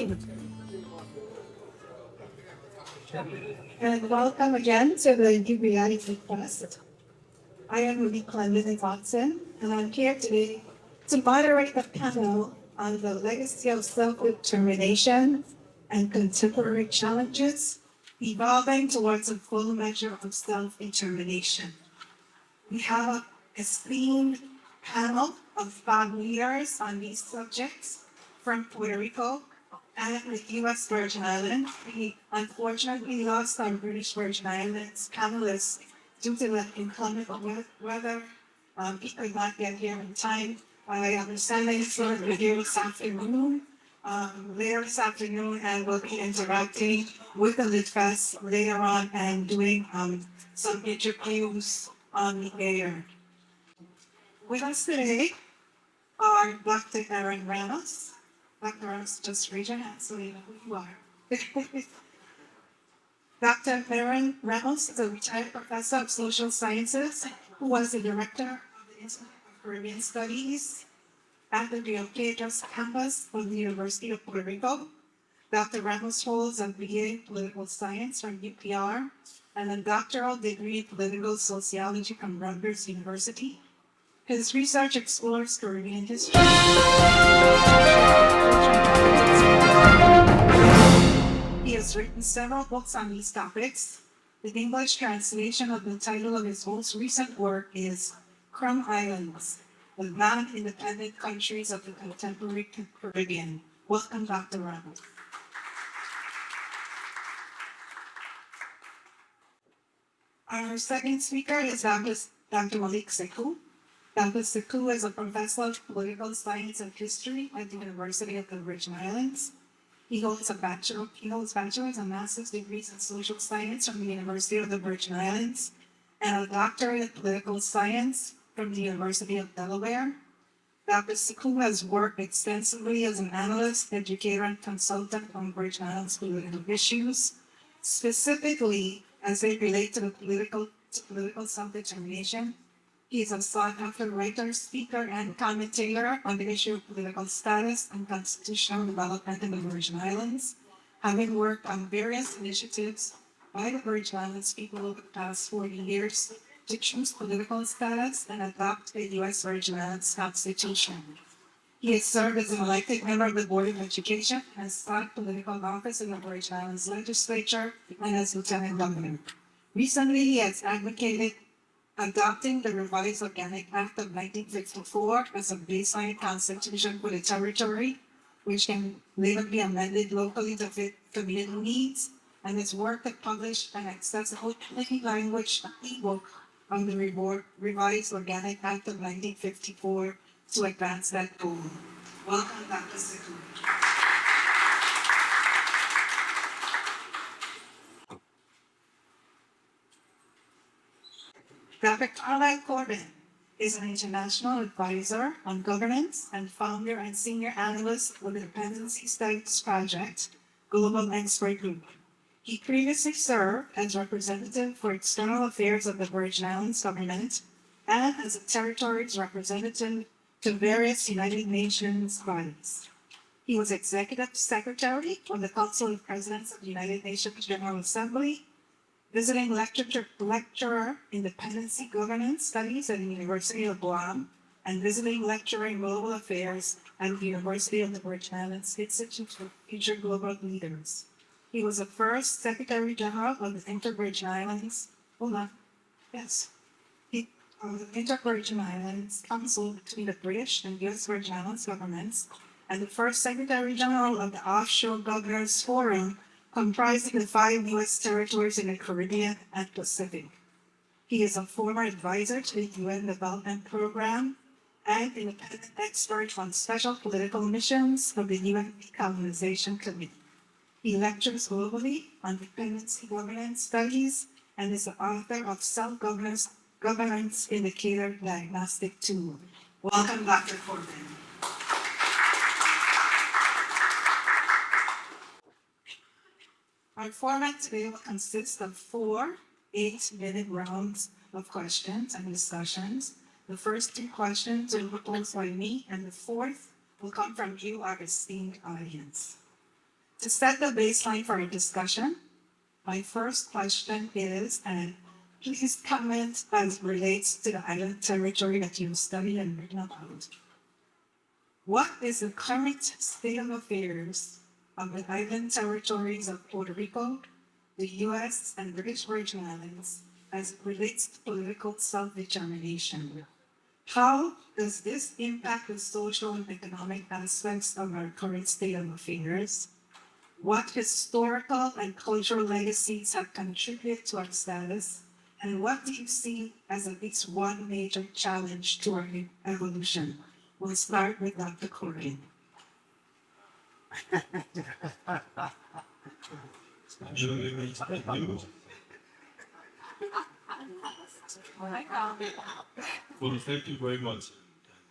And welcome again to the USVI LitFest. I am Ruby Clendon Watson, and I'm here today to moderate a panel on the legacy of self-determination and contemporary challenges evolving towards a full measure of self-determination. We have a esteemed panel of thought leaders on these subjects from Puerto Rico and the U.S. Virgin Islands. We unfortunately lost our British Virgin Islands panelists due to the inclement weather. He could not get here in time. I understand that he's going to be here this afternoon, and we'll be interacting with the LitFest later on and doing some interviews on the air. With us today are Dr. Erin Ramos. Dr. Ramos, just raise your hand so you know who you are. Dr. Erin Ramos is a retired professor of social sciences who was the director of the Institute of Caribbean Studies at the Rio Piedras campus of the University of Puerto Rico. Dr. Ramos holds a BA in political science from UPR and a doctoral degree in political sociology from Rutgers University. His research explores Caribbean history. He has written several books on these topics. The English translation of the title of his most recent work is Croix Islands, the non-independent countries of the contemporary Caribbean. Welcome, Dr. Ramos. Our second speaker is Dr. Malik Sekou. Dr. Sekou is a professor of political science and history at the University of the Virgin Islands. He holds bachelor's and master's degrees in social science from the University of the Virgin Islands and a doctorate in political science from the University of Delaware. Dr. Sekou has worked extensively as an analyst, educator, and consultant on Virgin Islands political issues, specifically as they relate to political self-determination. He is a sought-after writer, speaker, and commentator on the issue of political status and constitutional development in the Virgin Islands, having worked on various initiatives by the Virgin Islands people over the past 40 years to choose political status and adopt the U.S. Virgin Islands Constitution. He has served as an elected member of the Board of Education and sought political office in the Virgin Islands legislature and as lieutenant governor. Recently, he has advocated adopting the revised Organic Act of 1954 as a baseline constitution for the territory, which can later be amended locally to fit community needs, and his work to publish an accessible plain language ebook on the revised Organic Act of 1954 to advance that goal. Welcome, Dr. Sekou. Dr. Carlyle Corbin is an international advisor on governance and founder and senior analyst with the Dependency Studies Project Global Expert Group. He previously served as representative for external affairs of the Virgin Islands government and as a territory's representative to various United Nations bodies. He was executive secretary of the Council of Presidents of the United Nations General Assembly, visiting lecturer in dependency governance studies at the University of Guam, and visiting lecturer in global affairs at the University of the Virgin Islands Institute for Future Global Leaders. He was the first Secretary General of the Inter-Virgin Islands. The Inter-Virgin Islands Council between the British and U.S. Virgin Islands governments, and the first Secretary General of the Offshore Governors Forum, comprising the 5 U.S. territories in the Caribbean and Pacific. He is a former advisor to the UN Development Program and independent expert on special political missions of the UN Decolonization Committee. He lectures globally on dependency governance studies and is the author of Self-Governance Indicator Diagnostic Tool. Welcome, Dr. Corbin. Our format today will consist of 4 8-minute rounds of questions and discussions. The first 2 questions will be posed by me, and the fourth will come from you, our esteemed audience. To set the baseline for our discussion, my first question is, and please comment as relates to the island territory that you study and written about. What is the current state of affairs of the island territories of Puerto Rico, the U.S., and British Virgin Islands as it relates to political self-determination? How does this impact the social and economic aspects of our current state of affairs? What historical and cultural legacies have contributed to our status? And what do you see as at least one major challenge to our evolution? We'll start with Dr. Croix. Well, thank you very much.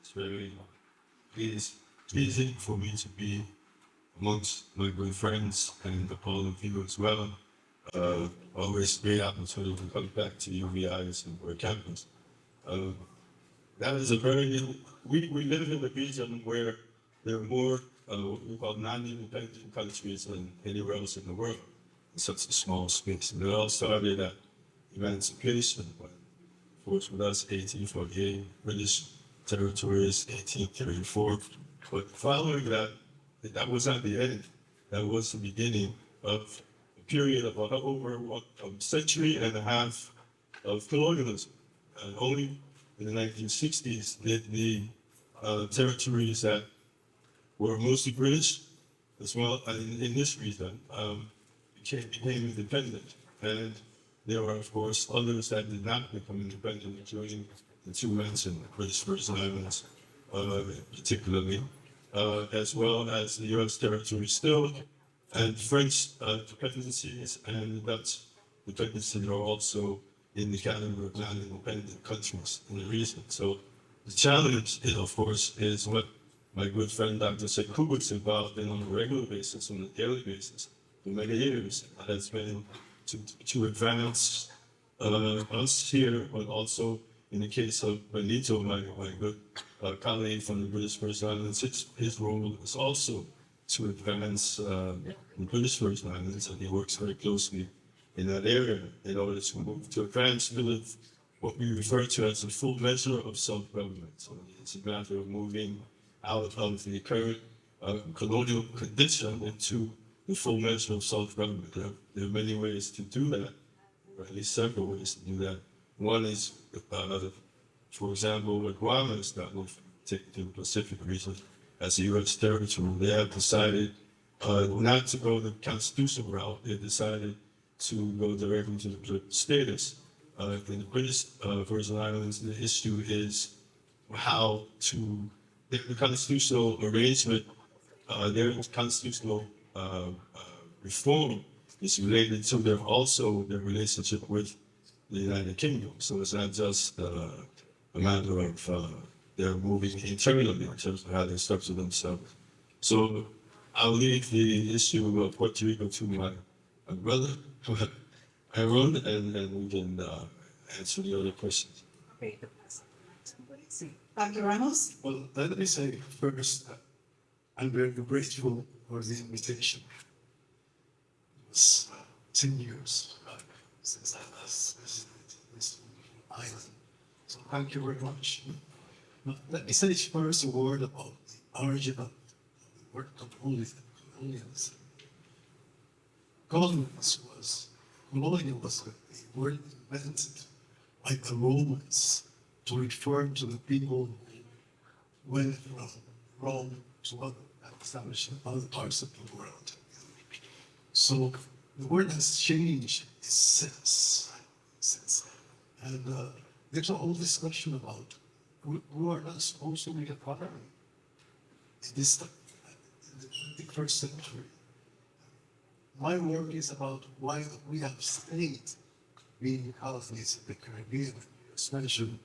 It's very pleasing for me to be amongst my good friends and all of you as well. Always great opportunity to come back to UVI's and our campus. That is a very, we live in a region where there are more what we call non-independent countries than anywhere else in the world in such a small space. And it all started at emancipation, but of course with us 1848, British territories 1834. But following that, that was not the end. That was the beginning of a period of over a century and a half of colonialism. And only in the 1960s did the territories that were mostly British, as well in this region, became independent. And there were, of course, others that did not become independent, including the two mentioned British Virgin Islands, particularly, as well as the U.S. territory still, and French dependencies and Dutch dependencies are also in the category of non-independent countries in the region. So the challenge, of course, is what my good friend Dr. Sekou is involved in on a regular basis, on a daily basis, for many years, has been to advance us here, but also in the case of Benito, my good colleague from the British Virgin Islands, his role is also to advance the British Virgin Islands, and he works very closely in that area in order to move to advance what we refer to as a full measure of self-government. So it's a matter of moving out of the current colonial condition into the full measure of self-government. There are many ways to do that, or at least several ways to do that. One is, for example, what Guam has done with the Pacific region as a U.S. territory. They have decided not to go the constitutional route. They decided to go directly to the political status. In the British Virgin Islands, the issue is how to, the constitutional arrangement, their constitutional reform is related to their relationship with the United Kingdom. So it's not just a matter of they're moving internally in terms of how they structure themselves. So I'll leave the issue of Puerto Rico to my brother, Aaron, and we can answer the other questions. Dr. Ramos? Well, let me say first, I'm very grateful for the invitation. It was 10 years since I last visited this island. So thank you very much. Now, let me say first a word about the origin of the word colonialism. Colonial was a word invented by the Romans to refer to the people who went from Rome to other establishment in other parts of the world. So the word has changed its sense. And there's a whole discussion about who are not supposed to be a part of it. In the 21st century. My work is about why we have stayed being colonies in the Caribbean, especially.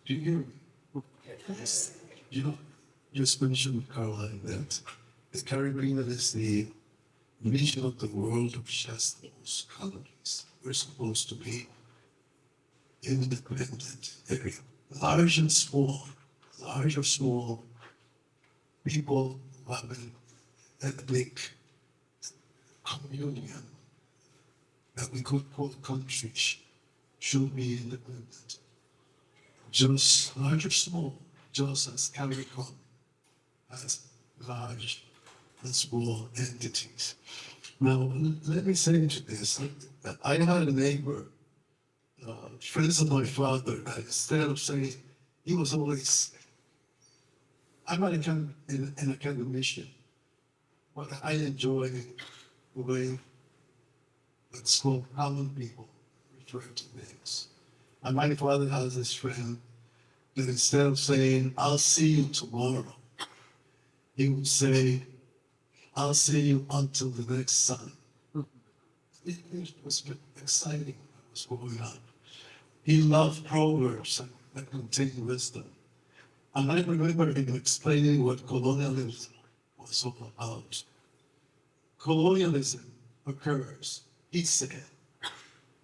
Do you hear me? Yes. You just mentioned, Caroline, that the Caribbean is the region of the world which has the most colonies. We're supposed to be independent area. Large or small, people who have an ethnic communion that we could call countries should be independent, just large or small, just as CARICOM as large and small entities. Now, let me say to this, I had a neighbor, friends of my father, that instead of saying, he was always, I'm not an academician, but I enjoy the way let's call common people refer to things. And my father has this friend that instead of saying, I'll see you tomorrow, he would say, I'll see you until the next sun. It was exciting what was going on. He loved proverbs that contain wisdom. And I remember him explaining what colonialism was all about. Colonialism occurs, he said,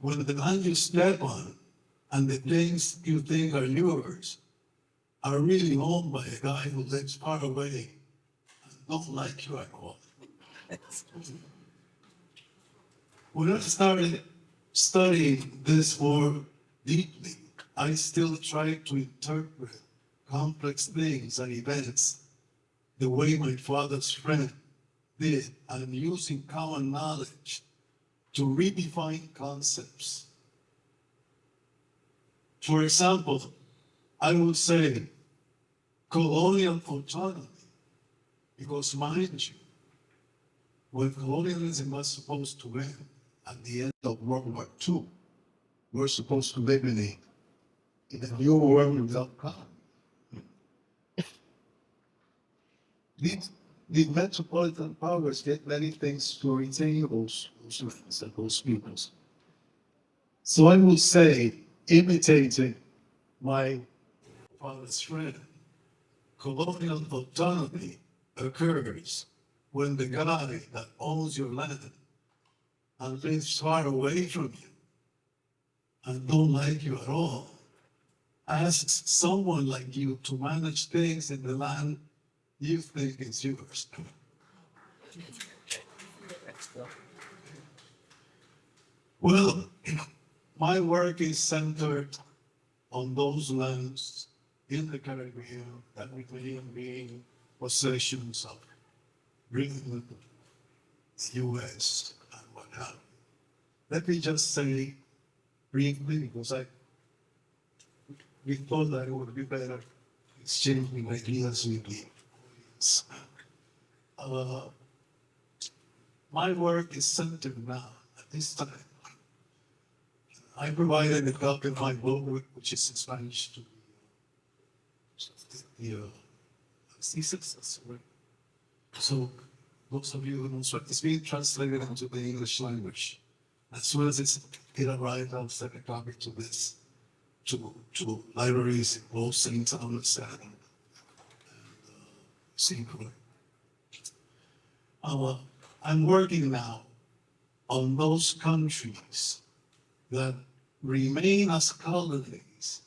when the land you step on and the things you think are yours are really owned by a guy who lives far away and don't like you at all. When I started studying this more deeply, I still try to interpret complex things and events the way my father's friend did, and using common knowledge to redefine concepts. For example, I would say colonial autonomy, because mind you, when colonialism was supposed to end at the end of World War II, we're supposed to live in a new world without God. The metropolitan powers get many things to retain those lands and those peoples. So I would say, imitating my father's friend, colonial autonomy occurs when the guy that owns your land and lives far away from you and don't like you at all asks someone like you to manage things in the land you think is yours. Well, my work is centered on those lands in the Caribbean that we claim being possessions of Britain, the US, and what have you. Let me just say briefly, because we thought that it would be better exchanging ideas with the audience. My work is centered now, at this time. I provided a copy of my book, which is in Spanish, to the thesis. So those of you who know, it's being translated into the English language. As soon as it arrived, I'll send a copy to this, to libraries in both St. Thomas and St. Croix. I'm working now on those countries that remain as colonies,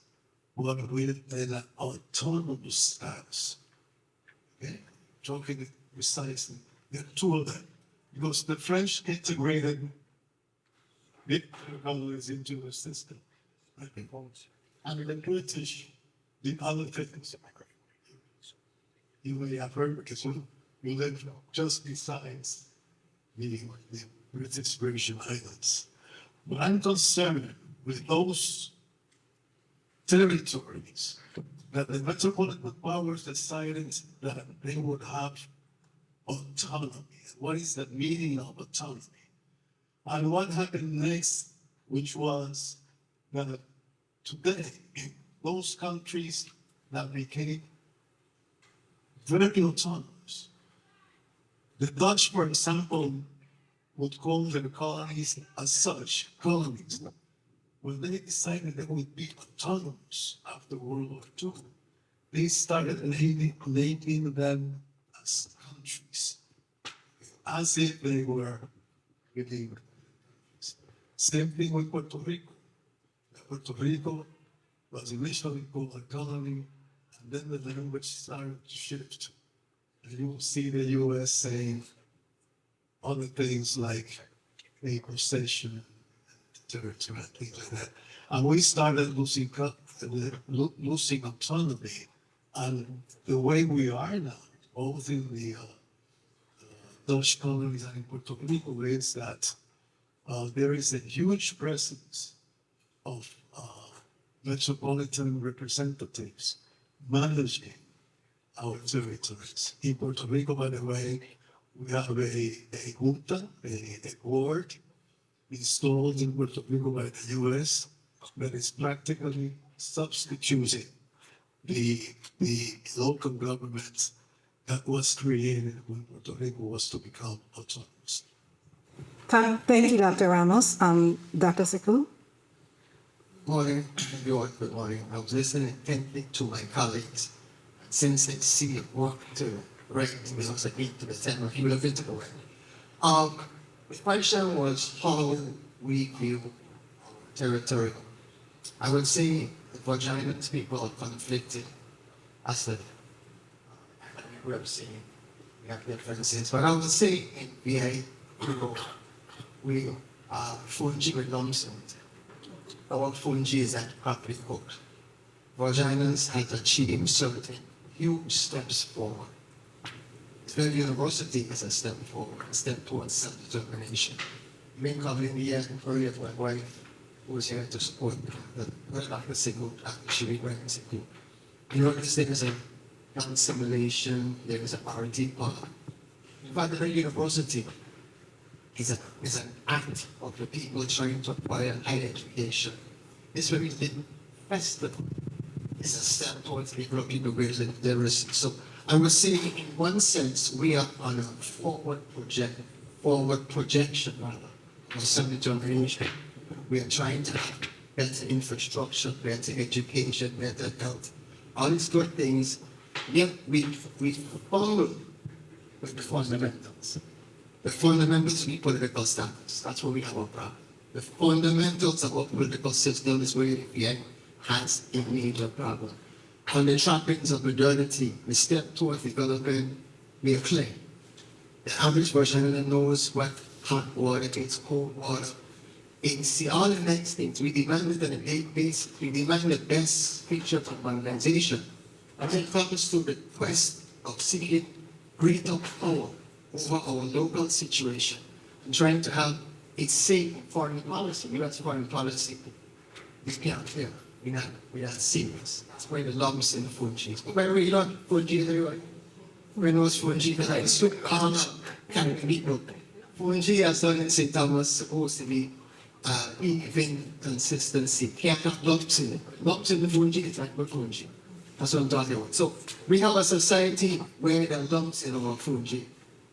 but with an autonomous status. Okay? Talking precisely, there are two of them, because the French integrated the colonies into the system, right? And the British did other things. You may have heard, because you live just beside the British Virgin Islands. But I'm concerned with those territories that the metropolitan powers decided that they would have autonomy. What is the meaning of autonomy? And what happened next, which was that today, those countries that became very autonomous, the Dutch, for example, would call their colonies as such, colonies. When they decided they would be autonomous after World War II, they started naming them as countries, as if they were within. Same thing with Puerto Rico. Puerto Rico was initially called a colony, and then the language started to shift. And you will see the US saying, other things like a possession, territory, and things like that. And we started losing autonomy. And the way we are now, both in the Dutch colonies and in Puerto Rico, is that there is a huge presence of metropolitan representatives managing our territories. In Puerto Rico, by the way, we have a junta, a board installed in Puerto Rico by the US that is practically substituting the local government that was created when Puerto Rico was to become autonomous. Thank you, Dr. Ramos. Dr. Sekou? Morning, everyone. Good morning. I was listening intently to my colleagues. Since they see it work to raise me, I was like 8% of you live into the way. The question was how we view territory. I would say the Virginians people are conflicted. I said, we have seen, we have differences, but I would say in VA, we are fungi with lumps in it. Our fungi is at properly cooked. Virginians have achieved certain huge steps forward. The university is a step forward, a step towards self-determination. Been coming in here earlier to my wife, who was here to support the Dr. Sekou, Dr. Shiri Sekou. You notice there is a non-simulation, there is a parity part. In fact, the university is an act of the people trying to acquire higher education. This very festival is a step towards developing the ways of literacy. So I would say, in one sense, we are on a forward projection rather, of self-determination. We are trying to have better infrastructure, better education, better health, all these good things. Yet we follow with the fundamentals. The fundamentals of political standards. That's where we have our problem. The fundamentals of our political system is where the VA has a major problem. On the trappings of modernity, we step towards developing mere clay. The average person knows what hot water is, cold water. It's all the next things. We demand it on a daily basis. We demand the best feature of modernization. And then comes to the quest of seeking greater power over our local situation and trying to have a safe foreign policy, U.S. foreign policy. We can't fail. We're not serious. That's why the lumps in the fungi. By the way, you know fungi everyone? When was fungi that I took can't meet no fungi as done in St. Thomas supposed to be even consistency. Can't have lumps in it. Lumps in the fungi is like the fungi. That's what I'm talking about. So we have a society where there are lumps in our fungi,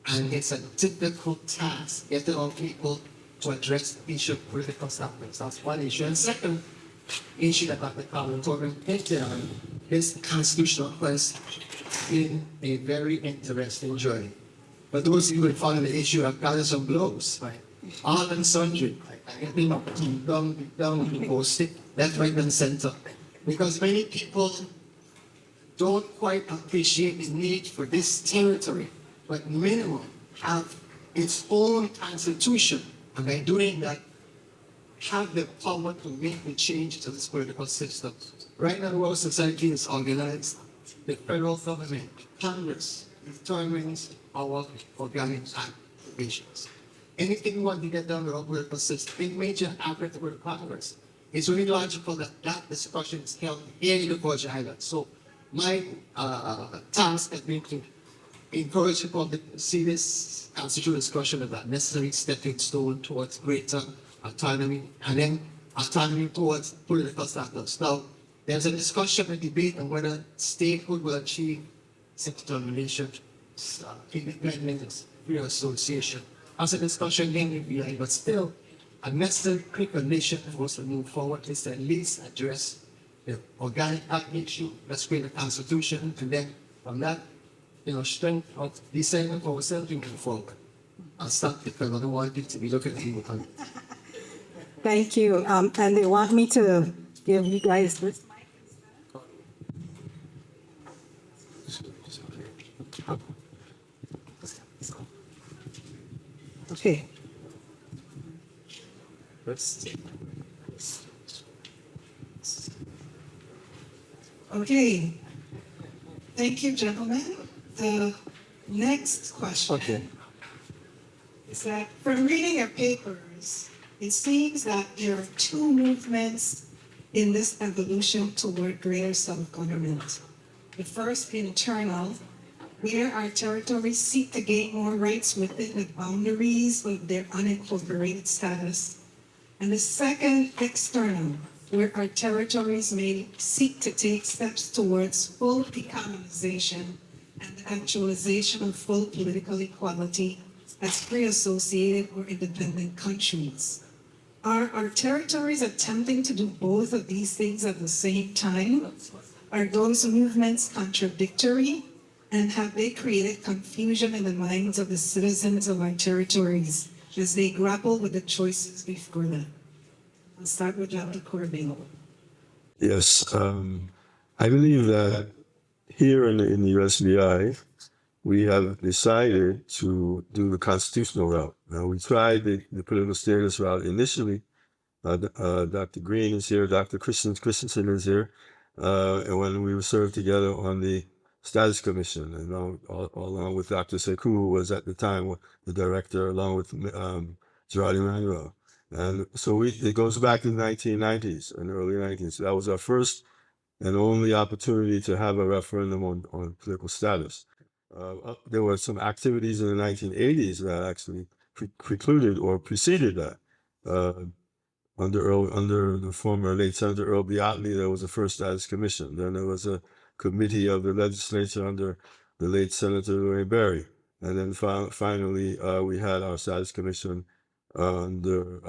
and it's a difficult task getting our people to address the issue of political standards. That's one issue. And second issue that Dr. Corbin hinted on is constitutional quest in a very interesting journey. But those of you who follow the issue have gotten some blows, right? All and sundry. Getting up, down, posted, left, right, and center. Because many people don't quite appreciate the need for this territory, but minimum have its own constitution, and by doing that, have the power to make the change to this political system. Right now, our society is organized. The federal government, Congress, determines our organic activations. Anything we want to get done with our political system, big major act with Congress, it's really logical that that discussion is held here in the Virgin Islands. So my task has been to encourage people to see this constitutional discussion as a necessary stepping stone towards greater autonomy, and then autonomy towards political standards. Now, there's a discussion and debate on whether statehood will achieve self-determination, independence, free association. As a discussion in the but still, a necessary precondition for us to move forward is to at least address the organic act issue, let's create a constitution, and then from that, strength of deciding for ourselves to move forward. I'll stop because I don't want it to be looking at you. Thank you. And they want me to give you guys this mic. Okay. Okay. Thank you, gentlemen. The next question is that from reading your papers, it seems that there are two movements in this evolution toward greater self-government. The first, internal, where our territories seek to gain more rights within the boundaries of their unincorporated status. And the second, external, where our territories may seek to take steps towards full decolonization and the actualization of full political equality as free associated or independent countries. Are our territories attempting to do both of these things at the same time? Are those movements contradictory? And have they created confusion in the minds of the citizens of our territories as they grapple with the choices before them? I'll start with Dr. Corbin. Yes, I believe that here in the USVI, we have decided to do the constitutional route. Now, we tried the political status route initially. Dr. Green is here, Dr. Christensen is here, and when we were served together on the Status Commission, and along with Dr. Sekou, who was at the time the director, along with Gerard Emmanuel. And so it goes back to the 1990s and early 90s. That was our first and only opportunity to have a referendum on political status. There were some activities in the 1980s that actually precluded or preceded that. Under the former late Senator Earl B. Otley, there was a first status commission. Then there was a committee of the legislature under the late Senator Lorraine Berry. And then finally, we had our status commission under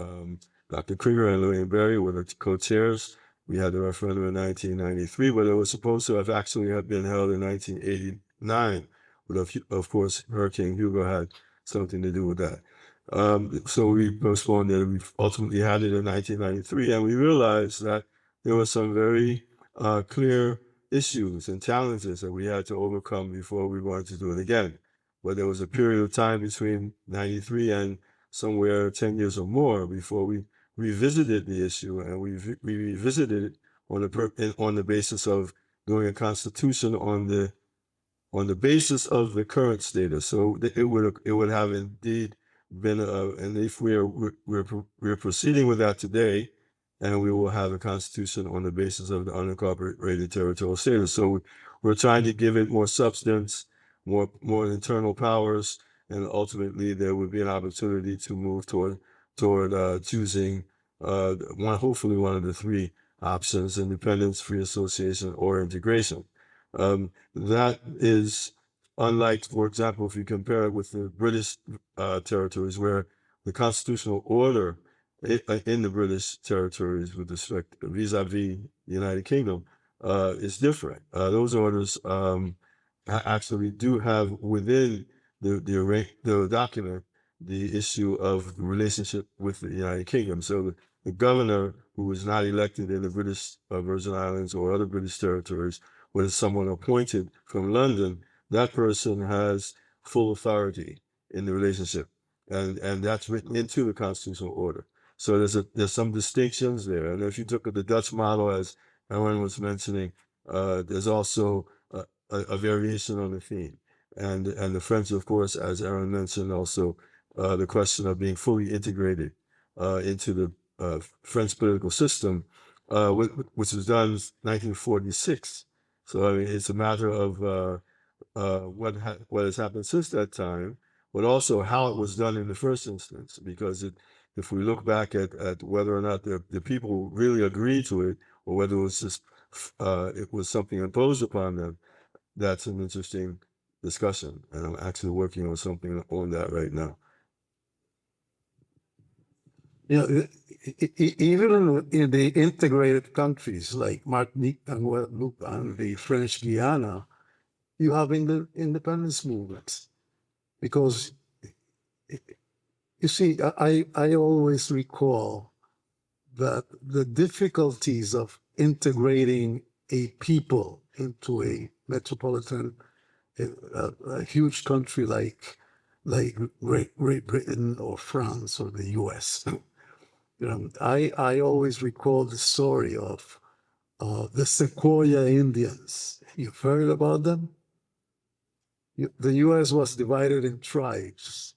Dr. Krieger and Lorraine Berry were the co-chairs. We had the referendum in 1993, but it was supposed to have actually been held in 1989. But of course, Hurricane Hugo had something to do with that. So we postponed it. We ultimately had it in 1993, and we realized that there were some very clear issues and challenges that we had to overcome before we wanted to do it again. But there was a period of time between 93 and somewhere 10 years or more before we revisited the issue, and we revisited it on the basis of doing a constitution on the basis of the current status. So it would have indeed been and if we're proceeding with that today, and we will have a constitution on the basis of the unincorporated territorial status. So we're trying to give it more substance, more internal powers, and ultimately there would be an opportunity to move toward choosing hopefully one of the three options: independence, free association, or integration. That is unlike, for example, if you compare it with the British territories, where the constitutional order in the British territories with respect vis-a-vis the United Kingdom is different. Those orders actually do have within the document the issue of the relationship with the United Kingdom. So the governor, who is not elected in the British Virgin Islands or other British territories, when someone appointed from London, that person has full authority in the relationship, and that's written into the constitutional order. So there's some distinctions there. And if you look at the Dutch model, as Aaron was mentioning, there's also a variation on the theme, and the French, of course, as Aaron mentioned, also the question of being fully integrated into the French political system, which was done in 1946. So I mean, it's a matter of what has happened since that time, but also how it was done in the first instance. Because if we look back at whether or not the people really agreed to it, or whether it was just it was something imposed upon them, that's an interesting discussion. And I'm actually working on something on that right now. You know, even in the integrated countries like Martinique and Guadeloupe and the French Guiana, you have independence movements. Because, you see, I always recall that the difficulties of integrating a people into a metropolitan, a huge country like like Great Britain or France or the US. I always recall the story of the Sequoia Indians. You've heard about them? The US was divided in tribes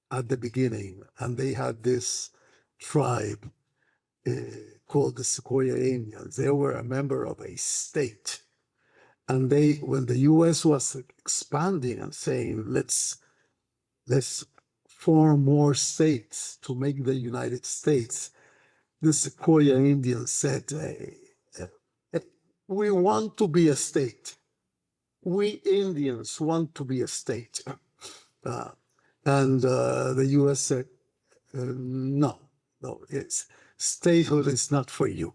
at the beginning, and they had this tribe uh, called the Sequoia Indians. They were a member of a state. And when the US was expanding and saying, let's form more states to make the United States, the Sequoia Indians said, we want to be a state. We Indians want to be a state. Uh, and the US said, no, statehood is not for you.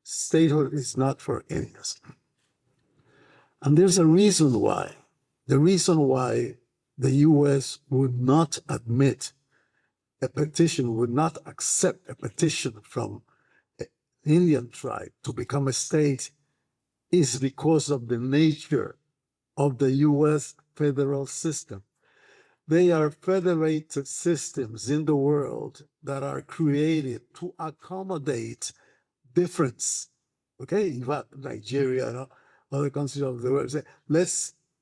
Statehood is not for Indians. And there's a reason why. The reason why the US would not admit a petition, would not accept a petition from an Indian tribe to become a state is because of the nature of the US federal system. They are federated systems in the world that are created to accommodate difference. Okay, you have Nigeria and other countries of the world say,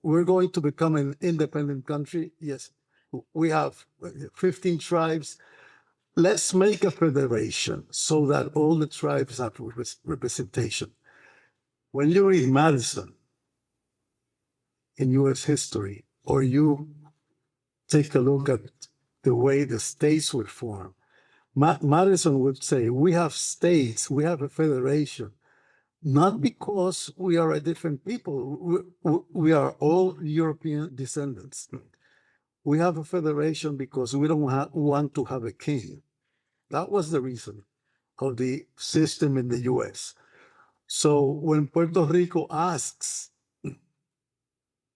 we're going to become an independent country. Yes, we have 15 tribes. Let's make a federation so that all the tribes have representation. When you read Madison in US history, or you take a look at the way the states were formed, Madison would say, we have states, we have a federation, not because we are a different people. We are all European descendants. We have a federation because we don't want to have a king. That was the reason of the system in the US. So when Puerto Rico asks,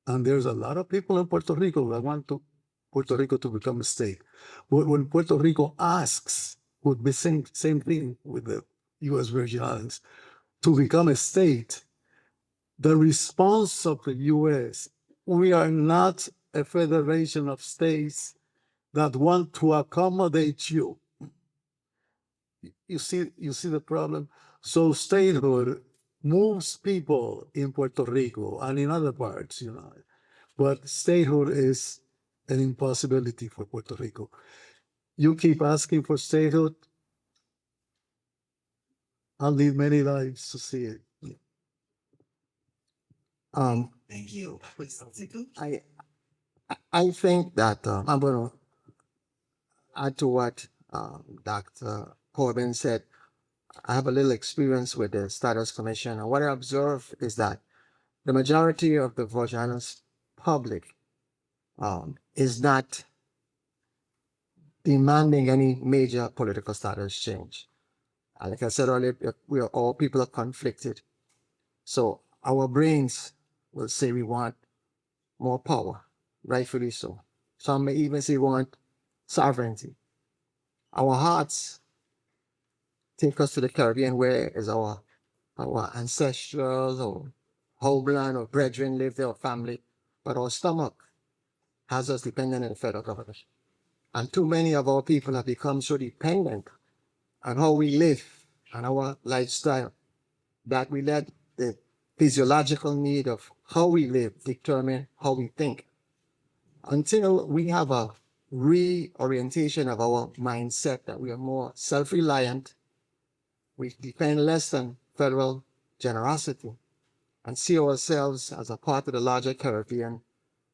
and there's a lot of people in Puerto Rico that want Puerto Rico to become a state. When Puerto Rico asks, would be same thing with the US Virgin Islands, to become a state, the response of the US, we are not a federation of states that want to accommodate you. You see the problem? So statehood moves people in Puerto Rico and in other parts, but statehood is an impossibility for Puerto Rico. You keep asking for statehood, I'll need many lives to see it. Thank you. I think that I'm going to add to what Dr. Corbin said. I have a little experience with the Status Commission, and what I observe is that the majority of the Virgin Islands public is not demanding any major political status change. Like I said earlier, all people are conflicted. So our brains will say we want more power, rightfully so. Some may even say we want sovereignty. Our hearts take us to the Caribbean, where is our ancestors or homeland or brethren live there or family, but our stomach has us dependent on the federal government. And too many of our people have become so dependent on how we live and our lifestyle that we let the physiological need of how we live determine how we think. Until we have a reorientation of our mindset that we are more self-reliant, we depend less on federal generosity, and see ourselves as a part of the larger Caribbean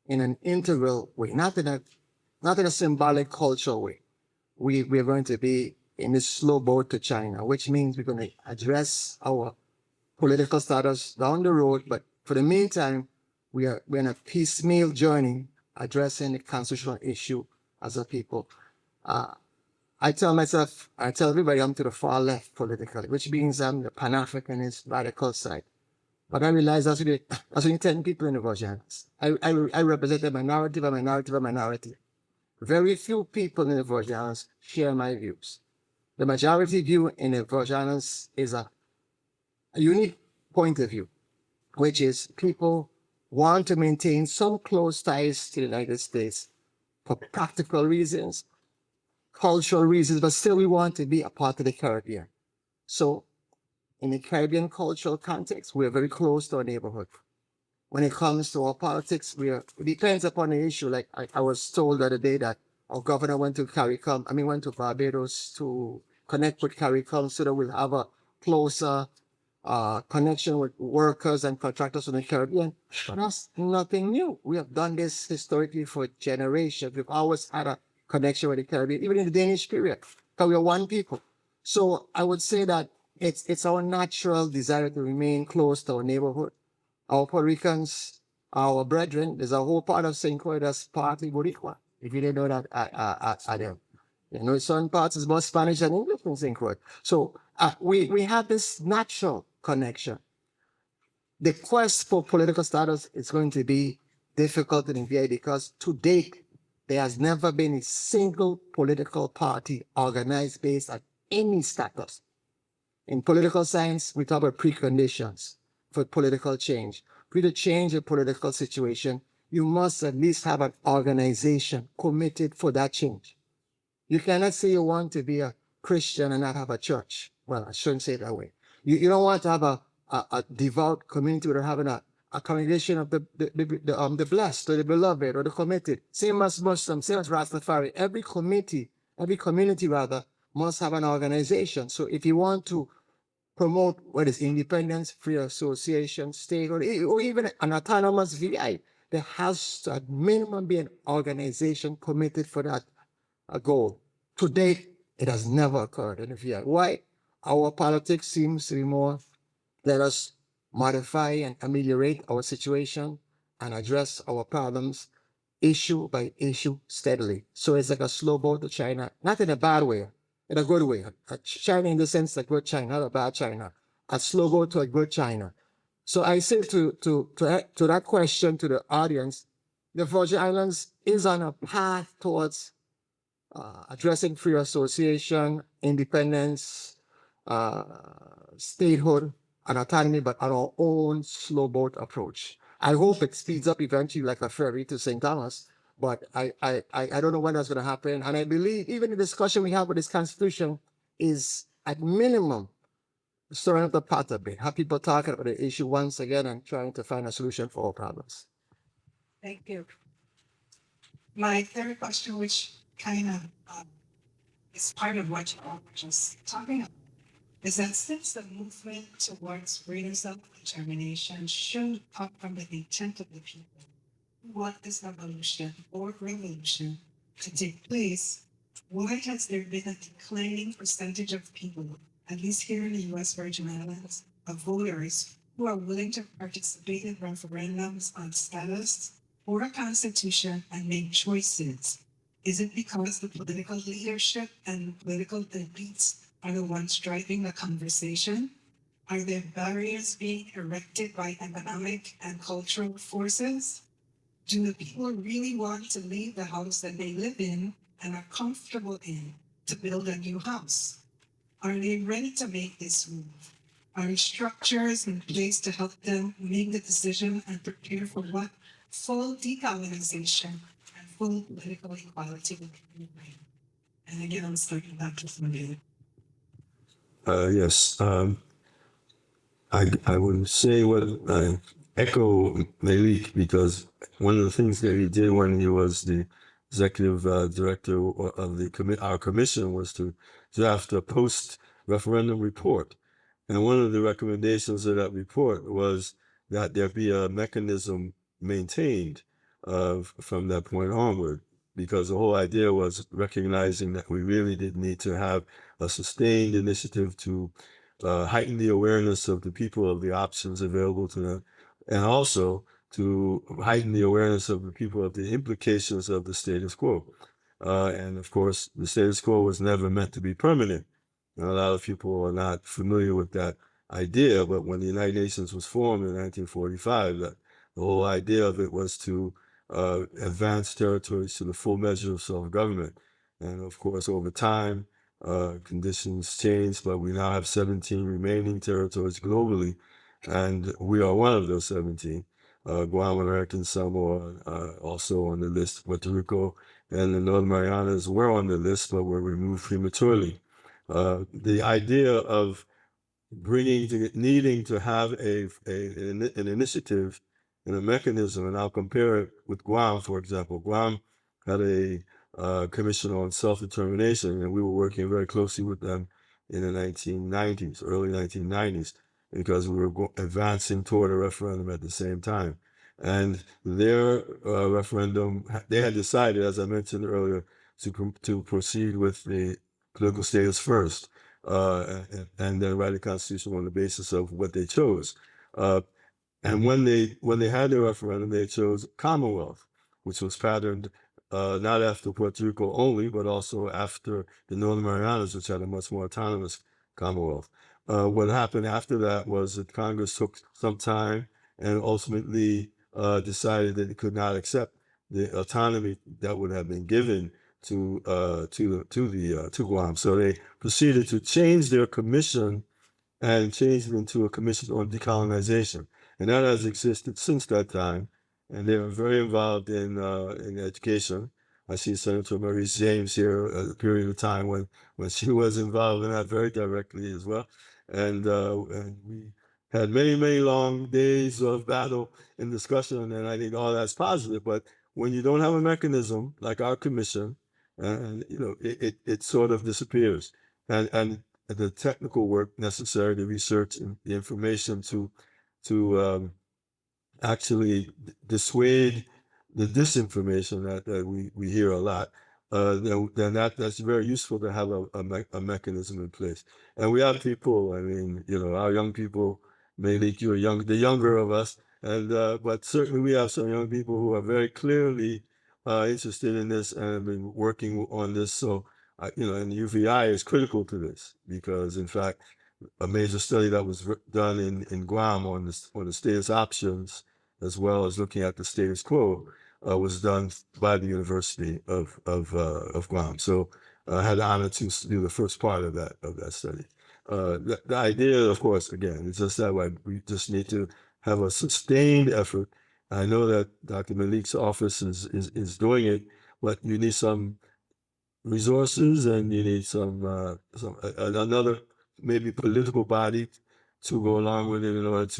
in an integral way, not in a symbolic cultural way. We're going to be in this slow boat to China, which means we're going to address our political status down the road, but for the meantime, we're in a piecemeal journey addressing the constitutional issue as a people. I tell everybody I'm to the far left politically, which means I'm the Pan-Africanist radical side. But I realize that's only 10 people in the Virgin Islands. I represent a minority of a minority of a minority. Very few people in the Virgin Islands share my views. The majority view in the Virgin Islands is a unique point of view, which is people want to maintain some close ties to the United States, for practical reasons, cultural reasons, but still we want to be a part of the Caribbean. So in the Caribbean cultural context, we're very close to our neighborhood. When it comes to our politics, it depends upon the issue. Like I was told the other day that our governor went to went to Barbados to connect with CARICOM so that we'll have a closer connection with workers and contractors in the Caribbean. But that's nothing new. We have done this historically for generations. We've always had a connection with the Caribbean, even in the Danish period, because we are one people. So I would say that it's our natural desire to remain close to our neighborhood. Our Puerto Ricans, our brethren, there's a whole part of St. Croix that's partly Boricua. If you didn't know that, I don't. You know, some parts is more Spanish and English in St. Croix. So we have this natural connection. The quest for political status is going to be difficult in VA because to date, there has never been a single political party organized based on any status. In political science, we talk about preconditions for political change. For you to change a political situation, you must at least have an organization committed for that change. You cannot say you want to be a Christian and not have a church. Well, I shouldn't say it that way. You don't want to have a devout community without having a congregation of the blessed or the beloved or the committed. Same as Muslims, same as Rastafari. Every community rather, must have an organization. So if you want to promote what is independence, free association, state, or even an autonomous VI, there has to at minimum be an organization committed for that goal. To date, it has never occurred in the VI. Why? Our politics seems to be more, let us modify and ameliorate our situation and address our problems issue by issue steadily. So it's like a slow boat to China, not in a bad way, in a good way. China in the sense like good China, not a bad China. A slow boat to a good China. So I say to that question to the audience, the Virgin Islands is on a path towards addressing free association, independence, statehood, and autonomy, but on our own slow boat approach. I hope it speeds up eventually like a ferry to St. Thomas, but I don't know when that's going to happen. And I believe even the discussion we have with this constitution is at minimum stirring up the pot a bit, have people talking about the issue once again and trying to find a solution for all problems. Thank you. My third question, which kind of is part of what you all were just talking about, is that since the movement towards greater self-determination should come from the intent of the people who want this evolution or revolution to take place, why has there been a declining percentage of people, at least here in the U.S. Virgin Islands, of voters who are willing to participate in referendums on status or a constitution and make choices? Is it because the political leadership and political elites are the ones driving the conversation? Are there barriers being erected by economic and cultural forces? Do the people really want to leave the house that they live in and are comfortable in to build a new house? Are they ready to make this move? Are structures in place to help them make the decision and prepare for what full decolonization and full political equality will bring? And again, I'm starting back with Maria. Yes. I would say echo Malik, because one of the things that he did when he was the executive director of our commission was to draft a post-referendum report. And one of the recommendations of that report was that there be a mechanism maintained from that point onward, because the whole idea was recognizing that we really did need to have a sustained initiative to heighten the awareness of the people of the options available to them, and also to heighten the awareness of the people of the implications of the status quo. And of course, the status quo was never meant to be permanent. And a lot of people are not familiar with that idea, but when the United Nations was formed in 1945, the whole idea of it was to advance territories to the full measure of self-government. And of course, over time, conditions changed, but we now have 17 remaining territories globally, and we are one of those 17. Guam, American Samoa, also on the list, Puerto Rico, and the Northern Marianas were on the list but were removed prematurely. The idea of needing to have an initiative and a mechanism, and I'll compare it with Guam, for example. Guam had a commission on self-determination, and we were working very closely with them in the 1990s, early 1990s, because we were advancing toward a referendum at the same time. And their referendum, they had decided, as I mentioned earlier, to proceed with the political status first, and then write a constitution on the basis of what they chose. And when they had their referendum, they chose Commonwealth, which was patterned not after Puerto Rico only, but also after the Northern Marianas, which had a much more autonomous Commonwealth. What happened after that was that Congress took some time and ultimately decided that it could not accept the autonomy that would have been given to Guam. So they proceeded to change their commission and changed it into a commission on decolonization, and that has existed since that time. And they are very involved in education. I see Senator Maurice James here at a period of time when she was involved in that very directly as well. And we had many long days of battle and discussion, and I think all that's positive. But when you don't have a mechanism like our commission, and it sort of disappears. And the technical work necessary, the research and the information to actually dissuade the disinformation that we hear a lot, then that's very useful to have a mechanism in place. And we have people, I mean, our young people may think you're the younger of us, and but certainly we have some young people who are very clearly interested in this and have been working on this. So, and UVI is critical to this because, in fact, a major study that was done in Guam on the status options, as well as looking at the status quo, was done by the University of Guam. So I had the honor to do the first part of that study. The idea, of course, again, is just that way. We just need to have a sustained effort. I know that Dr. Malik's office is doing it, but you need some resources and you need another maybe political body to go along with it in order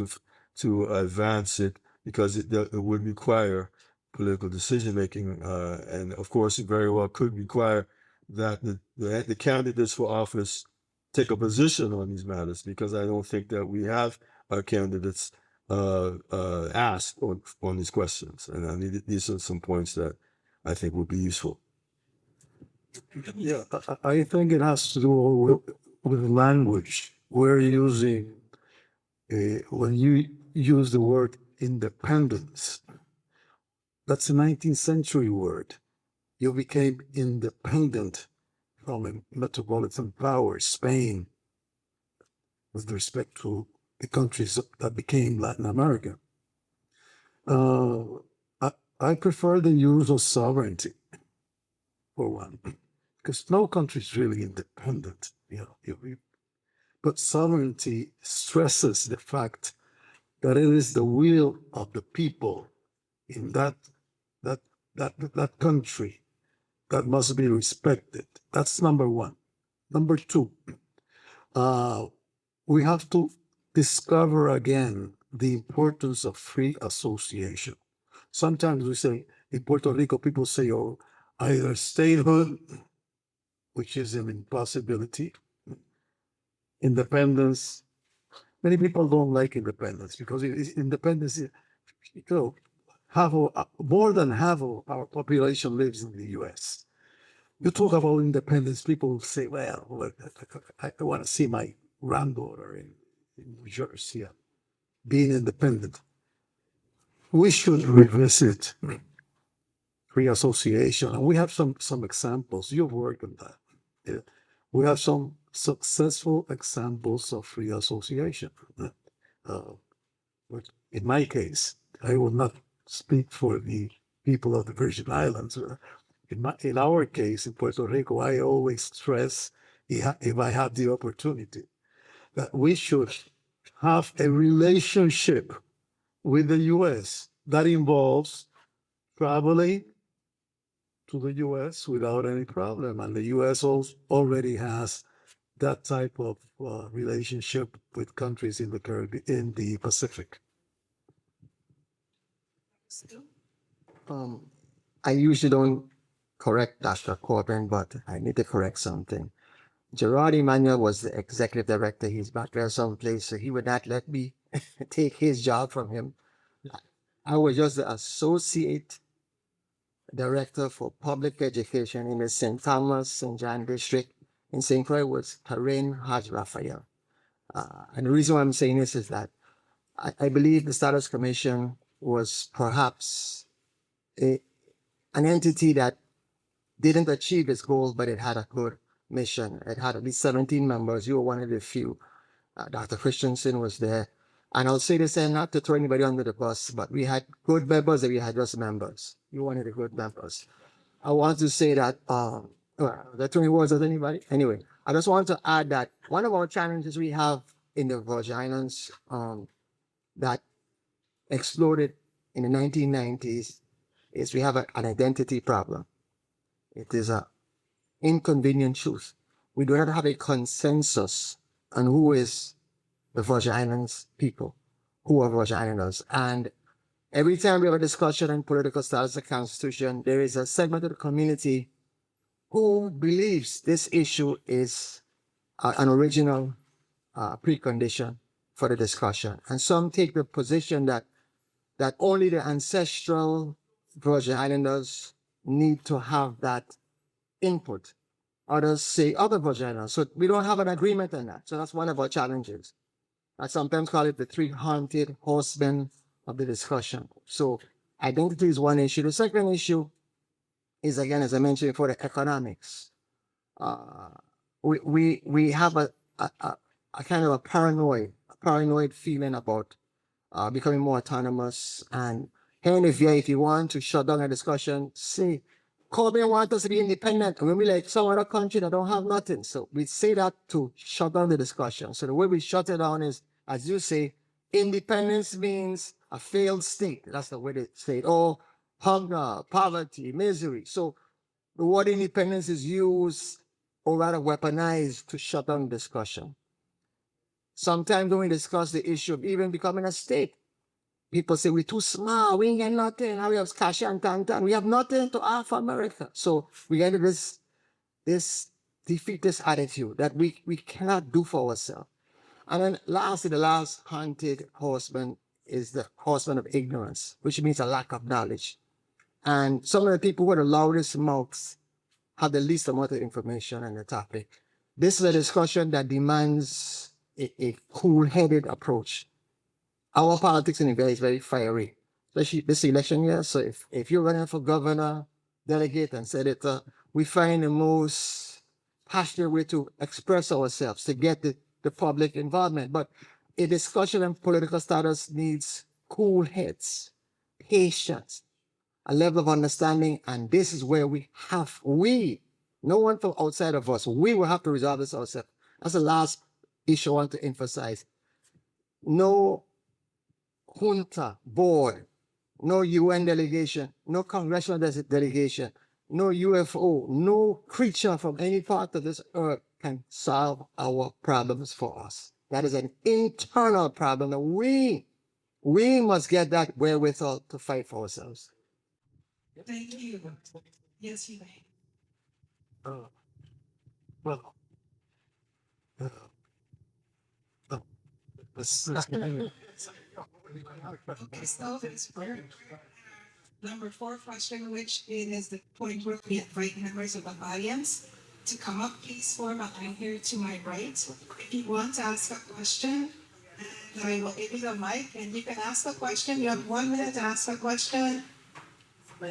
to advance it, because it would require political decision making, and of course it very well could require that the candidates for office take a position on these matters, because I don't think that we have our candidates asked on these questions, and these are some points that I think would be useful. Yeah, I think it has to do with language. We're using, when you use the word independence, that's a 19th century word. You became independent from a metropolitan power, Spain, with respect to the countries that became Latin America. I prefer the use of sovereignty, for one, because no country is really independent. But sovereignty stresses the fact that it is the will of the people in that country that must be respected. That's number one. Number two, we have to discover again the importance of free association. Sometimes we say, in Puerto Rico, people say, oh, either statehood, which is an impossibility, independence. Many people don't like independence because independence, more than half of our population lives in the U.S. You talk about independence, people say, well, I want to see my granddaughter in New Jersey being independent. We should revisit free association, and we have some examples. You've worked on that. Yeah. We have some successful examples of free association. But in my case, I will not speak for the people of the Virgin Islands. In our case, in Puerto Rico, I always stress, if I have the opportunity, that we should have a relationship with the U.S. that involves traveling, to the U.S. without any problem, and the U.S. already has that type of relationship with countries in the Caribbean, in the Pacific. Still, I usually don't correct Dr. Corbin, but I need to correct something. Gerard Emmanuel was the executive director. He's back there someplace, so he would not let me take his job from him. I was just the associate director for public education in the St. Thomas, St. John district in St. Croix was Karen Haj Raphael. And the reason why I'm saying this is that I believe the Status Commission was perhaps an entity that didn't achieve its goal, but it had a good mission. It had at least 17 members. You were one of the few. Dr. Christensen was there. And I'll say this, and not to throw anybody under the bus, but we had good members and we had just members. You were one of the good members. I want to say that, the 20 words of anybody? Anyway, I just want to add that one of our challenges we have in the Virgin Islands that exploded in the 1990s is we have an identity problem. It is an inconvenient truth. We do not have a consensus on who is the Virgin Islands people, who are Virgin Islanders. And every time we have a discussion on political status of the Constitution, there is a segment of the community who believes this issue is an original precondition for the discussion. And some take the position that only the ancestral Virgin Islanders need to have that input. Others say other Virgin Islanders. So we don't have an agreement on that. So that's one of our challenges. I sometimes call it the three haunted horsemen of the discussion. So identity is one issue. The second issue is, again, as I mentioned before, the economics. We have a kind of a paranoid feeling about becoming more autonomous. And here in the VA, if you want to shut down a discussion, say, Corbyn wants us to be independent. And when we like some other country that don't have nothing. So we say that to shut down the discussion. So the way we shut it down is, as you say, independence means a failed state. That's the way they say it. Or hunger, poverty, misery. So the word independence is used, or rather weaponized, to shut down the discussion. Sometimes when we discuss the issue of even becoming a state, people say we're too small, we ain't got nothing. Now we have cash and tantan. We have nothing to offer America. So we get into this defeatist attitude that we cannot do for ourselves. And then lastly, the last haunted horseman is the horseman of ignorance, which means a lack of knowledge. And some of the people who are the loudest mouths have the least amount of information on the topic. This is a discussion that demands a cool-headed approach. Our politics in India is very fiery, especially this election year. So if you're running for governor, delegate, and senator, we find the most passionate way to express ourselves, to get the public involvement. But a discussion on political status needs cool heads, patience, a level of understanding. And this is where no one from outside of us, we will have to resolve this ourselves. That's the last issue I want to emphasize. No junta, board, no UN delegation, no congressional delegation, no UFO, no creature from any part of this earth can solve our problems for us. That is an internal problem that we must get that wherewithal to fight for ourselves. thank you. Yes, you may. Well, Okay, so it's for number 4 question, which is the point where we invite members of the audience to come up. Please form a line here to my right. If you want to ask a question, and I will give you the mic, and you can ask a question. You have 1 minute to ask a question. You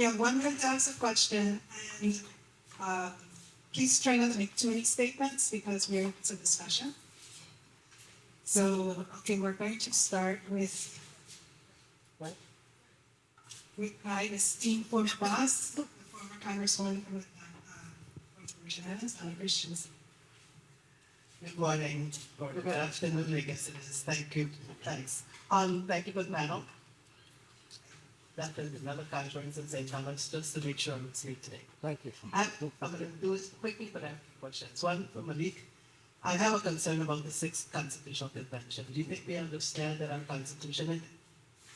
have 1 minute to ask a question, and please try not to make too many statements because we're it's a discussion. So, okay, we're going to start with my esteemed former boss, the former Congresswoman with Christians. Good morning, or good afternoon, I guess it is. Thank you. Thanks. Thank you for the panel. attend another conference in St. Thomas just to make sure I'm here today. Thank you. I'm going to do it quickly, but I have questions. One from Malik. I have a concern about the sixth constitutional convention. Do you think we understand that our constitution, and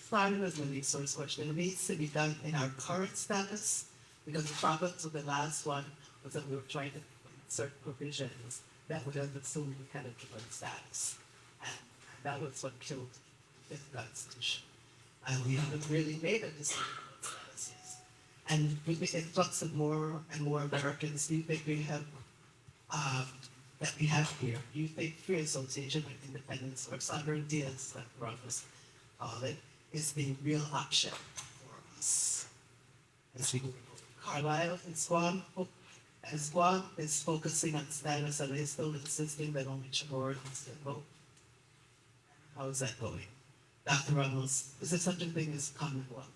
starting as Malik's first question, needs to be done in our current status? Because the problem with the last one was that we were trying to insert provisions that would have assumed we had a different status. And that was what killed the constitution. And we haven't really made a decision on statuses. And with the influx of more and more Americans, do you think we have that we have here? Do you think free association with independence or sovereignty, as that brothers call it, is the real option for us? As we Carlisle is Guam, as Guam is focusing on status and is still insisting that only minorities can vote. How is that going? Dr. Reynolds, is there such a thing as Commonwealth?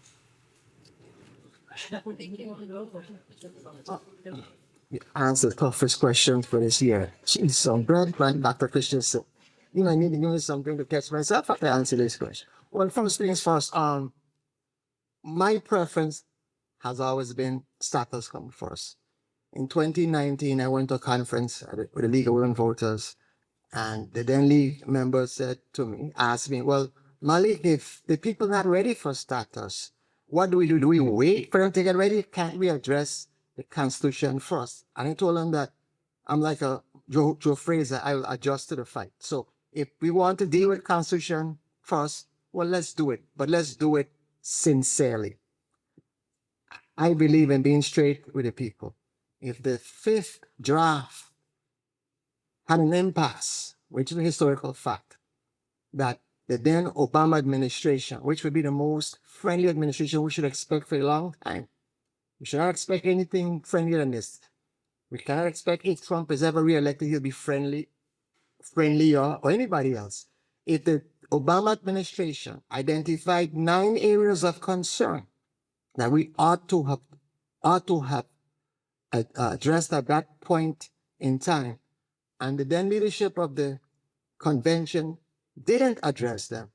Answer the toughest question for this year. Jeez, so glad Dr. Christensen. You know, I need to give me something to catch myself after I answer this question. Well, first things first, my preference has always been status come first. In 2019, I went to a conference with the League of Women Voters, and the then league member said to me, asked me, well, Malik, if the people not ready for status, what do we do? Do we wait for them to get ready? Can't we address the Constitution first? And I told him that I'm like a Joe Fraser, I will adjust to the fight. So if we want to deal with Constitution first, well, let's do it, but let's do it sincerely. I believe in being straight with the people. If the fifth draft had an impasse, which is a historical fact, that the then Obama administration, which would be the most friendly administration we should expect for a long time, we should not expect anything friendlier than this. We cannot expect if Trump is ever reelected, he'll be friendlier or anybody else. If the Obama administration identified 9 areas of concern that we ought to have addressed at that point in time, and the then leadership of the convention didn't address them,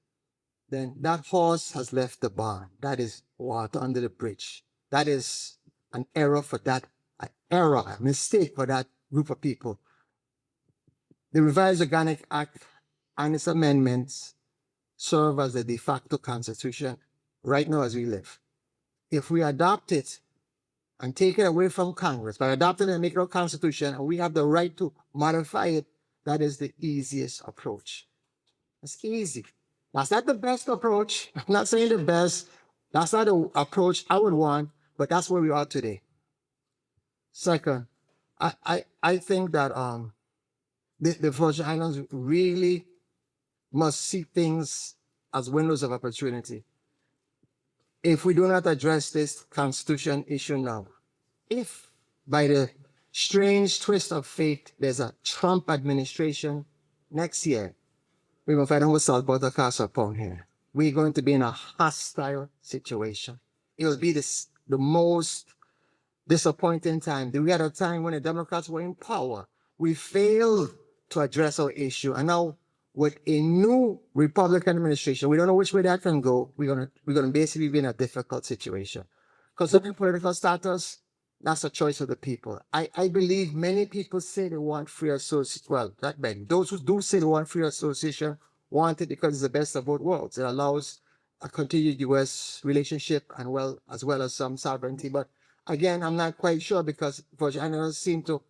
then that horse has left the barn. That is water under the bridge. That is an error for that, a mistake for that group of people. The Revised Organic Act and its amendments serve as the de facto constitution right now as we live. If we adopt it and take it away from Congress, by adopting it and make it a constitution, and we have the right to modify it, that is the easiest approach. It's easy. That's not the best approach. I'm not saying the best. That's not the approach I would want, but that's where we are today. Second, I think that the Virgin Islands really must see things as windows of opportunity. If we do not address this constitution issue now, if by the strange twist of fate there's a Trump administration next year, we're going to find out what's out about the castle upon here. We're going to be in a hostile situation. It will be the most disappointing time. We had a time when the Democrats were in power. We failed to address our issue. And now with a new Republican administration, we don't know which way that can go. We're gonna basically be in a difficult situation. Concerning political status, that's a choice of the people. I believe many people say they want free association. Well, not many. Those who do say they want free association want it because it's the best of both worlds. It allows a continued U.S. relationship and as well as some sovereignty. But again, I'm not quite sure because Virgin Islands seem to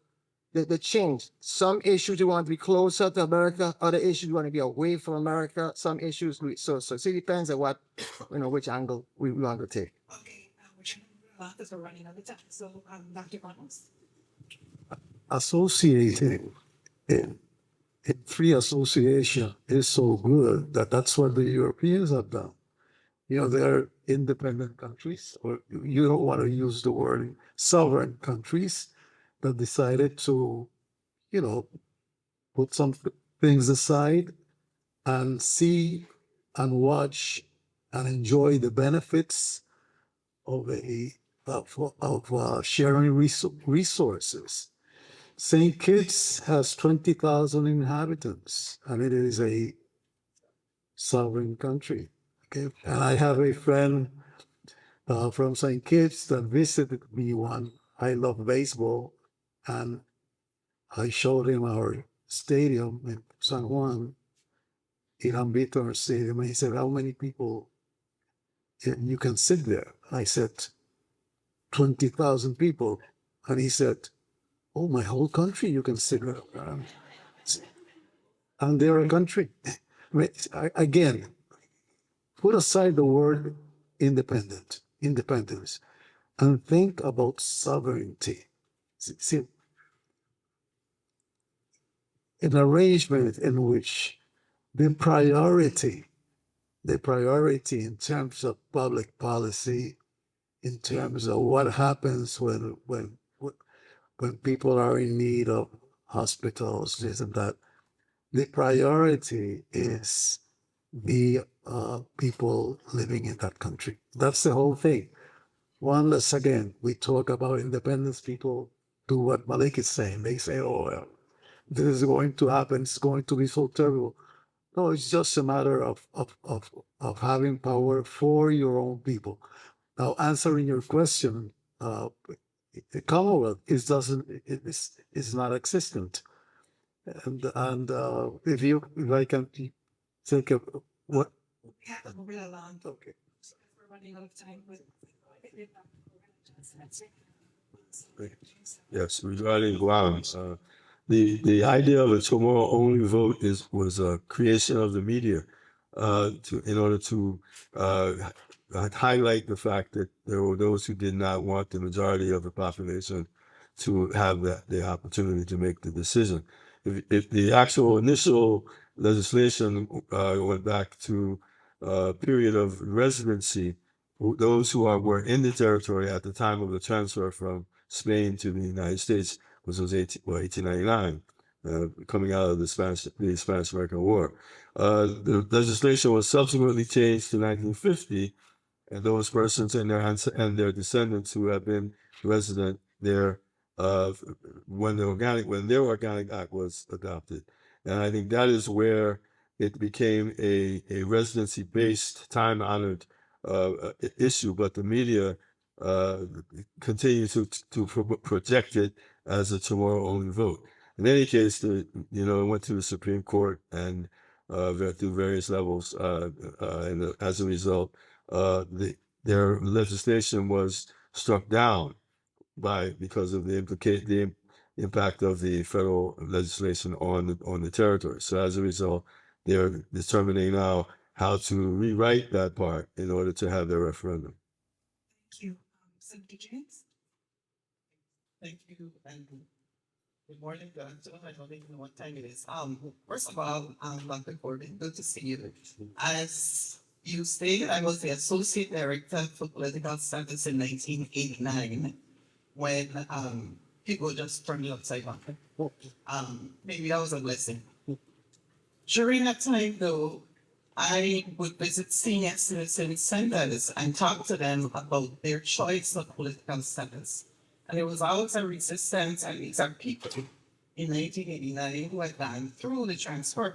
the change. Some issues we want to be closer to America, other issues we want to be away from America. Some issues so it depends on what which angle we want to take. Okay, because we're running out of time. So, Dr. Reynolds. Associating in free association is so good that that's what the Europeans have done. They're independent countries, or you don't want to use the word sovereign countries, that decided to, put some things aside and see and watch and enjoy the benefits of sharing resources. St. Kitts has 20,000 inhabitants, and it is a sovereign country. Okay, and I have a friend from St. Kitts that visited me one. I love baseball, and I showed him our stadium in San Juan, Irán Víctor Stadium, and he said, "How many people you can sit there?" I said, 20,000 people. And he said, "Oh, my whole country you can sit there." And they're a country. I mean, again, put aside the word independence, and think about sovereignty. See, an arrangement in which the priority in terms of public policy, in terms of what happens when people are in need of hospitals, this and that, the priority is the people living in that country. That's the whole thing. Once again, we talk about independence, people do what Malik is saying. They say, "Oh, well, this is going to happen. It's going to be so terrible." No, it's just a matter of having power for your own people. Now, answering your question, the Commonwealth is not existent. And if I can think of what. We have to move it along. Okay. We're running out of time. Yes, regarding grounds, the idea of a tomorrow only vote was a creation of the media in order to highlight the fact that there were those who did not want the majority of the population to have the opportunity to make the decision. If the actual initial legislation went back to a period of residency, those who were in the territory at the time of the transfer from Spain to the United States, which was 1899, coming out of the Spanish-American War. The legislation was subsequently changed to 1950, and those persons and their descendants who have been resident there when their organic act was adopted. And I think that is where it became a residency-based, time-honored issue, but the media continue to project it as a tomorrow-only vote. In any case, it went to the Supreme Court and through various levels, and as a result, their legislation was struck down because of the impact of the federal legislation on the territory. So as a result, they're determining now how to rewrite that part in order to have their referendum. Thank you. Senator James? Thank you, and good morning, Doctor. I don't even know what time it is. First of all, Dr. Corbin, good to see you. As you stated, I was the Associate Director for Political Status in 1989 when people just turned me upside down. Maybe that was a blessing. During that time, though, I would visit senior citizen centers and talk to them about their choice of political status. And there was always a resistance, and these are people in 1989 who had gone through the transfer.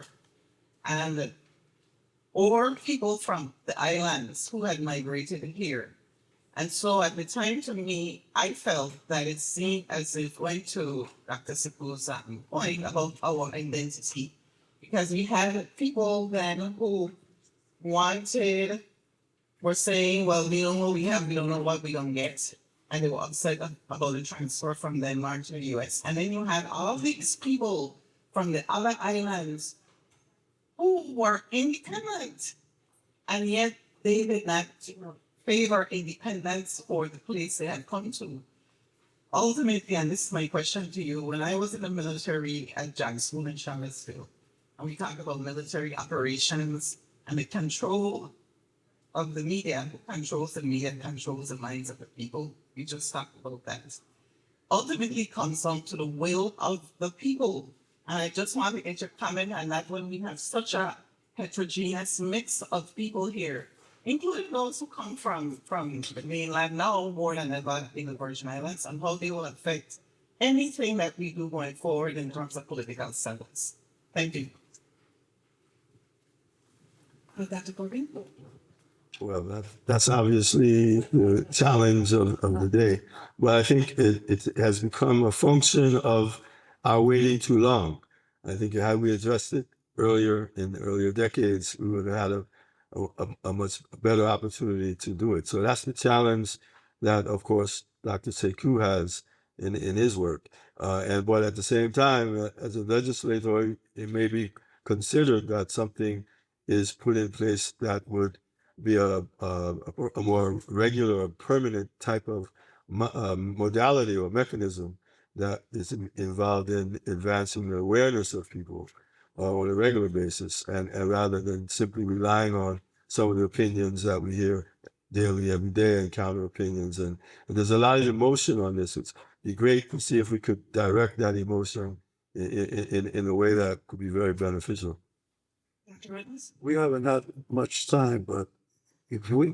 And or people from the islands who had migrated here. And so at the time, to me, I felt that it seemed as if went to Dr. Sipu's point about our identity, because we had people then who were saying, well, we don't know what we have, we don't know what we're going to get. And they were upset about the transfer from Denmark to the US. And then you had all these people from the other islands who were independent, and yet they did not favor independence for the place they had come to. Ultimately, and this is my question to you, when I was in the military at Jackson and Charlottesville, and we talk about military operations and the control of the media, who controls the media, controls the minds of the people, we just talked about that. Ultimately, it comes down to the will of the people. And I just want to get your comment on that when we have such a heterogeneous mix of people here, including those who come from the mainland now more than ever in the Virgin Islands, and how they will affect anything that we do going forward in terms of political settlements. Thank you. Dr. Corbin? Well, that's obviously the challenge of the day. But I think it has become a function of our waiting too long. I think had we addressed it earlier in the earlier decades, we would have had a much better opportunity to do it. So that's the challenge that, of course, Dr. Sekou has in his work. But at the same time, as a legislator, it may be considered that something is put in place that would be a more regular or permanent type of modality or mechanism that is involved in advancing the awareness of people on a regular basis, and rather than simply relying on some of the opinions that we hear daily, every day, and counter opinions. And there's a lot of emotion on this. It'd be great to see if we could direct that emotion in a way that could be very beneficial. Dr. Reynolds? We haven't had much time, but if we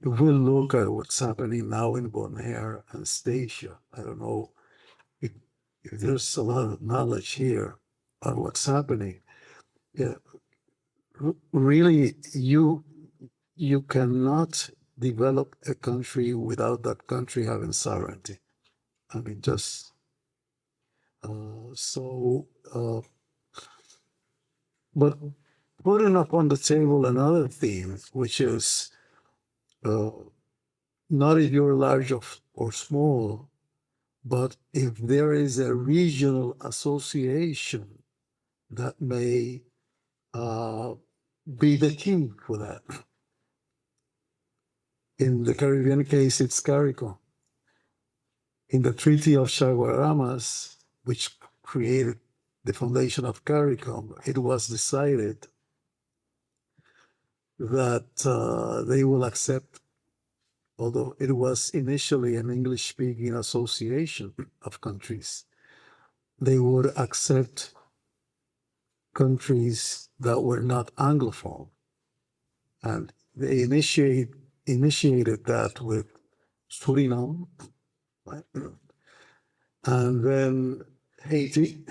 look at what's happening now in Bonaire and Statia, I don't know if there's a lot of knowledge here on what's happening. Yeah, really, you cannot develop a country without that country having sovereignty. I mean, just so. But putting up on the table another theme, which is not if you're large or small, but if there is a regional association that may be the key for that. In the Caribbean case, it's CARICOM. In the Treaty of Chaguaramas, which created the foundation of CARICOM, it was decided that they will accept, although it was initially an English-speaking association of countries, they would accept countries that were not Anglophone. And they initiated that with Suriname, right? And then Haiti,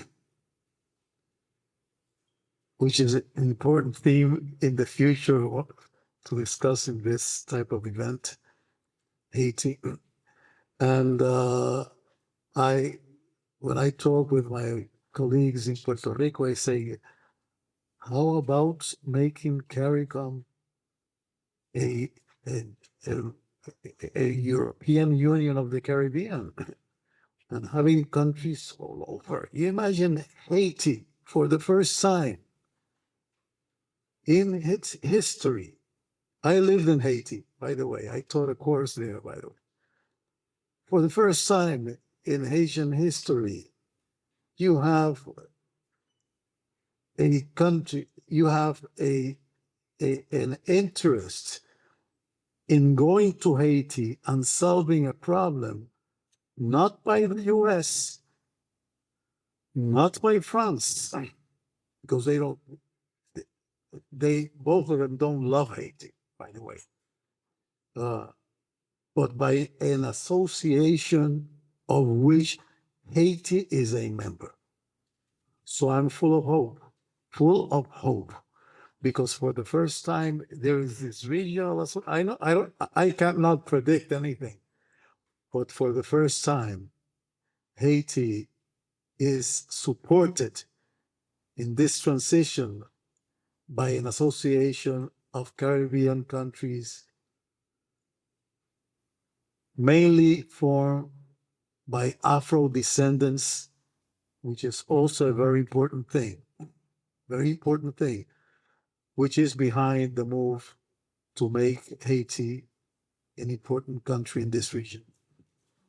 which is an important theme in the future to discuss in this type of event, Haiti. And when I talk with my colleagues in Puerto Rico, I say, how about making CARICOM a European Union of the Caribbean and having countries all over? You imagine Haiti for the first time in its history. I lived in Haiti, by the way. I taught a course there, by the way. For the first time in Haitian history, you have a country, you have an interest in going to Haiti and solving a problem, not by the US, not by France, because they both of them don't love Haiti, by the way, but by an association of which Haiti is a member. So I'm full of hope, because for the first time there is this regional. I cannot predict anything, but for the first time, Haiti is supported in this transition by an association of Caribbean countries, mainly formed by Afro descendants, which is also a very important thing, which is behind the move to make Haiti an important country in this region.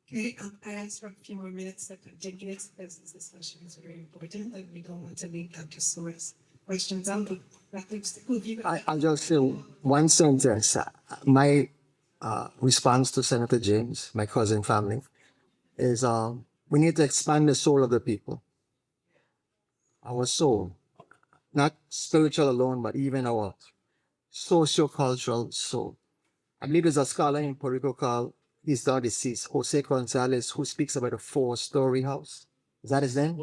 Okay, I asked for a few more minutes to continue this because this discussion is very important and we don't want to leave Dr. Suarez questions out. But Dr. Sekou, you I'll just say one sentence. My response to Senator James, my cousin family, is we need to expand the soul of the people. Our soul, not spiritual alone, but even our socio-cultural soul. I believe there's a scholar in Puerto Rico called, he's now deceased, Jose Gonzalez, who speaks about a 4-story house. Is that his name?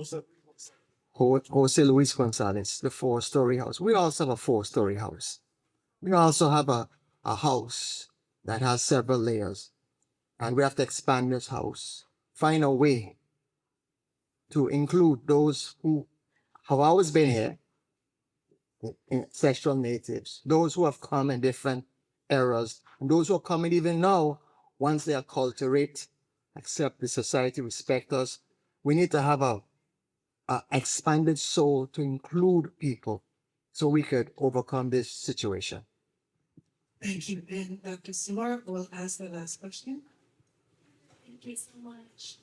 Jose Luis Gonzalez, the 4-story house. We also have a 4-story house. We also have a a house that has several layers, and we have to expand this house, find a way to include those who have always been here, ancestral natives, those who have come in different eras, and those who are coming even now, once they acculturate, accept the society, respect us. We need to have a expanded soul to include people so we could overcome this situation. Thank you. And Dr. Seymour will ask the last question. Thank you so much.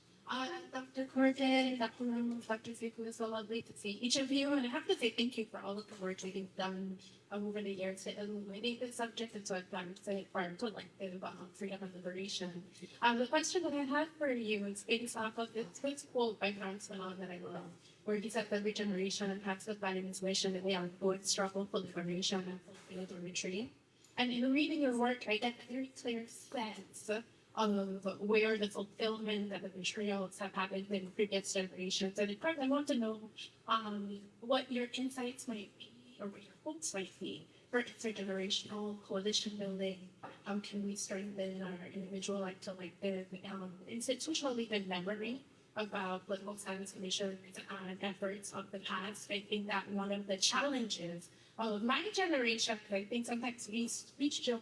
Dr. Corte, Dr. Ramos, Dr. Ziku, it's so lovely to see each of you. And I have to say thank you for all of the work that you've done over the years to illuminate this subject and to advance it for our collective freedom and liberation. The question that I had for you is based off of this quote by Franz Fanon that I love, where he said that every generation has to find in his mission that they are both struggle for liberation and fulfilled or retreat. And in reading your work, I get a very clear sense of where the fulfillment and the betrayals have happened in previous generations. And in fact, I want to know what your insights might be or what your hopes might be for intergenerational coalition building. How can we strengthen our individual, collective, institutional even memory about political science missions and efforts of the past? I think that one of the challenges of my generation, I think sometimes we reach to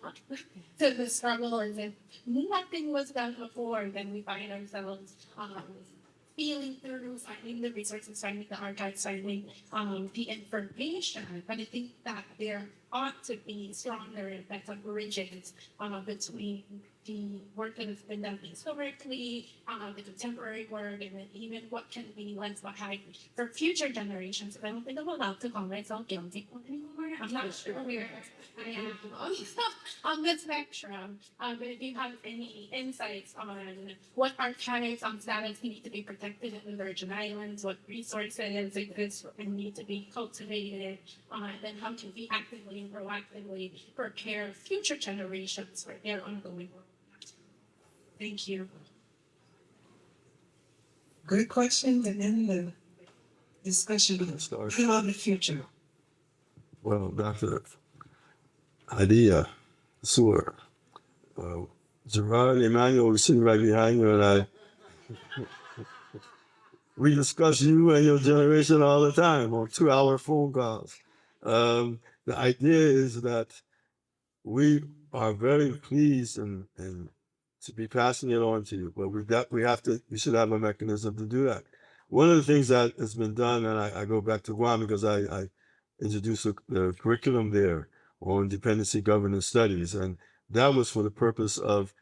the struggle as if nothing was done before, then we find ourselves feeling through, finding the resources, finding the archives, finding the information. But I think that there ought to be stronger and better bridges between the work that has been done historically, the contemporary work, and then even what can be left behind for future generations. I don't think I'm allowed to call myself guilty anymore. I'm not sure where I am on the spectrum. But if you have any insights on what archives on status need to be protected in the Virgin Islands, what resources exist and need to be cultivated, then how can we actively and proactively prepare future generations for their ongoing work. Thank you. Good questions, and then the discussion on the future. Well, Dr. Hadia Sewer, Gerard Emmanuel was sitting right behind you, and we discuss you and your generation all the time on 2-hour phone calls. The idea is that we are very pleased and to be passing it on to you, but we should have a mechanism to do that. One of the things that has been done, and I go back to Guam because I introduced the curriculum there on dependency governance studies, and that was for the purpose of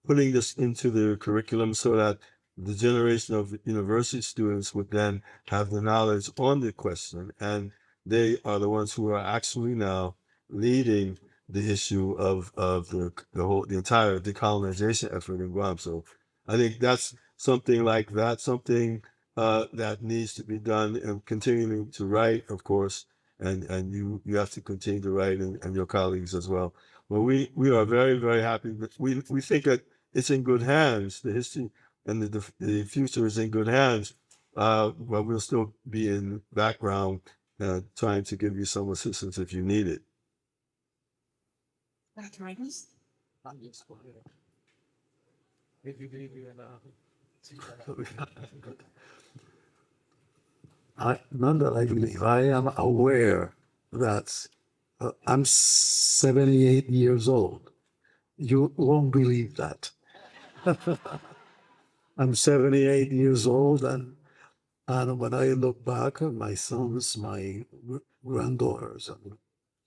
putting this into the curriculum so that the generation of university students would then have the knowledge on the question, and they are the ones who are actually now leading the issue of the entire decolonization effort in Guam. So I think that's something like that, something that needs to be done, and continuing to write, of course, and you have to continue to write, and your colleagues as well. But we are very, very happy. We think that it's in good hands. The history and the future is in good hands. But we'll still be in background trying to give you some assistance if you need it. Dr. Ramos? Not that I believe, I am aware that I'm 78 years old. You won't believe that. I'm 78 years old, and when I look back at my sons, my granddaughters, and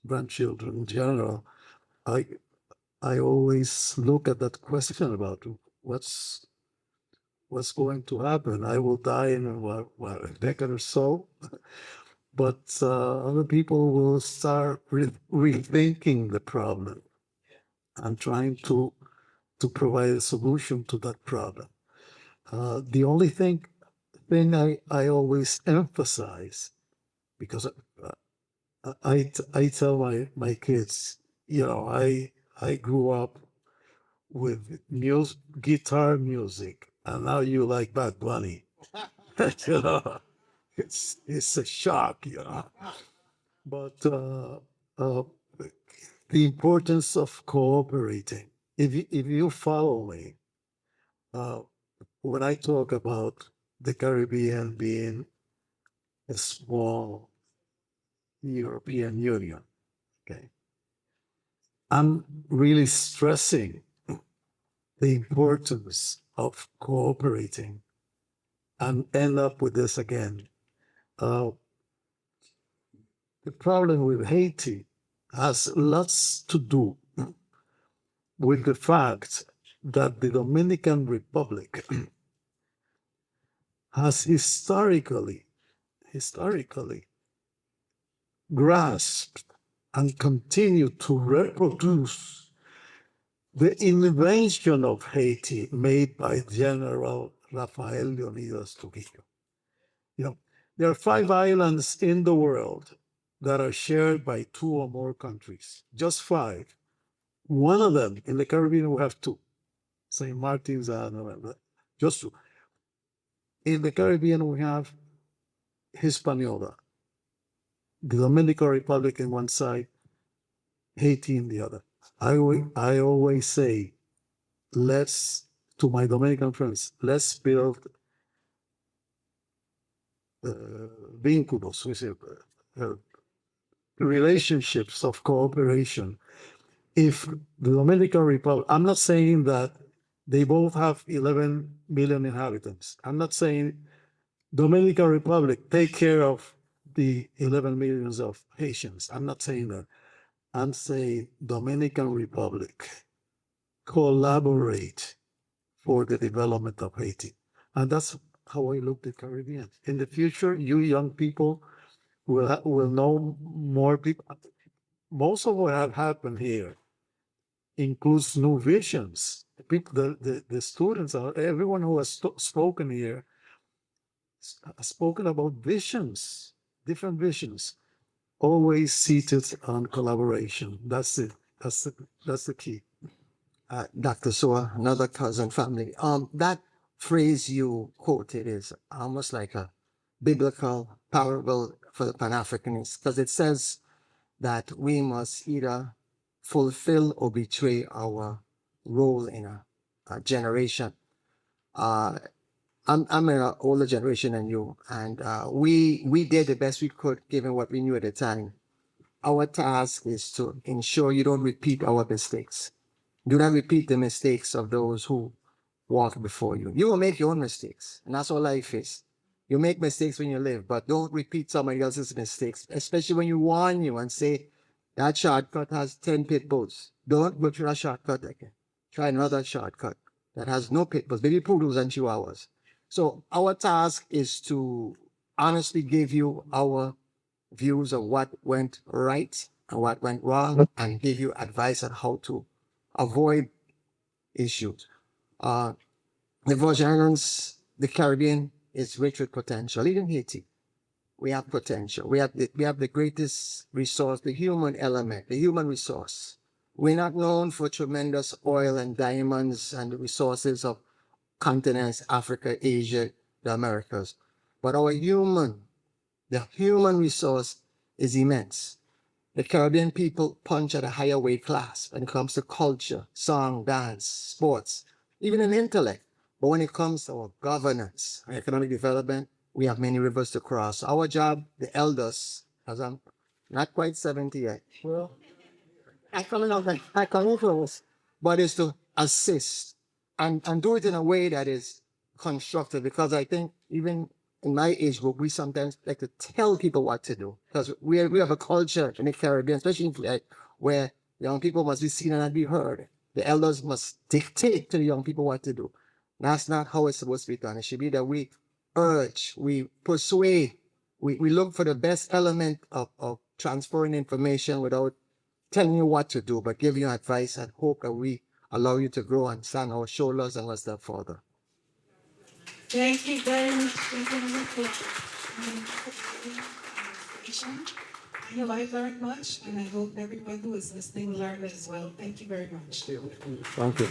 grandchildren in general, I always look at that question about what's going to happen. I will die in a decade or so, but other people will start rethinking the problem and trying to provide a solution to that problem. The only thing I always emphasize, because I tell my kids, I grew up with guitar music, and now you like Bad Bunny. It's a shock, But the importance of cooperating. If you follow me, when I talk about the Caribbean being a small European Union, okay, I'm really stressing the importance of cooperating and end up with this again. The problem with Haiti has lots to do with the fact that the Dominican Republic has historically grasped and continued to reproduce the invention of Haiti made by General Rafael Leonidas Trujillo. You know, there are 5 islands in the world that are shared by 2 or more countries, just 5. One of them in the Caribbean, we have 2, St. Martin's Island, just 2. In the Caribbean, we have Hispaniola, the Dominican Republic in one side, Haiti in the other. I always say, to my Dominican friends, let's build vínculos, we say, relationships of cooperation. If the Dominican Republic, I'm not saying that they both have 11 million inhabitants. I'm not saying Dominican Republic take care of the 11 millions of Haitians. I'm not saying that. I'm saying Dominican Republic collaborate for the development of Haiti. And that's how I look at the Caribbean. In the future, you young people will know more people. Most of what have happened here includes new visions. The students, everyone who has spoken here, has spoken about visions, different visions, always seated on collaboration. That's it. That's the key. Dr. Soa, another cousin family. That phrase you quoted is almost like a biblical parable for the Pan-Africanists, because it says that we must either fulfill or betray our role in a generation. I'm in an older generation than you, and we did the best we could given what we knew at the time. Our task is to ensure you don't repeat our mistakes. Do not repeat the mistakes of those who walk before you. You will make your own mistakes, and that's all life is. You make mistakes when you live, but don't repeat somebody else's mistakes, especially when you warn you and say, that shortcut has 10 pit bulls. Don't go through that shortcut again. Try another shortcut that has no pit bulls, maybe poodles and chihuahuas. So our task is to honestly give you our views of what went right and what went wrong, and give you advice on how to avoid issues. The Virgin Islands, the Caribbean is rich with potential. Even Haiti, we have potential. We have the greatest resource, the human element, the human resource. We're not known for tremendous oil and diamonds and the resources of continents, Africa, Asia, the Americas. But the human resource is immense. The Caribbean people punch at a higher weight class when it comes to culture, song, dance, sports, even in intellect. But when it comes to our governance, our economic development, we have many rivers to cross. Our job, the elders, as I'm not quite 70 yet, well, I come close, but is to assist and do it in a way that is constructive, because I think even in my age group, we sometimes like to tell people what to do, because we have a culture in the Caribbean, especially where young people must be seen and not be heard. The elders must dictate to the young people what to do. That's not how it's supposed to be done. It should be that we urge, we persuade, we look for the best element of transferring information without telling you what to do, but give you advice and hope that we allow you to grow and stand on our shoulders and one step further. Thank you very much. I know I learned much, and I hope everyone who is listening learned as well. Thank you very much. Thank you.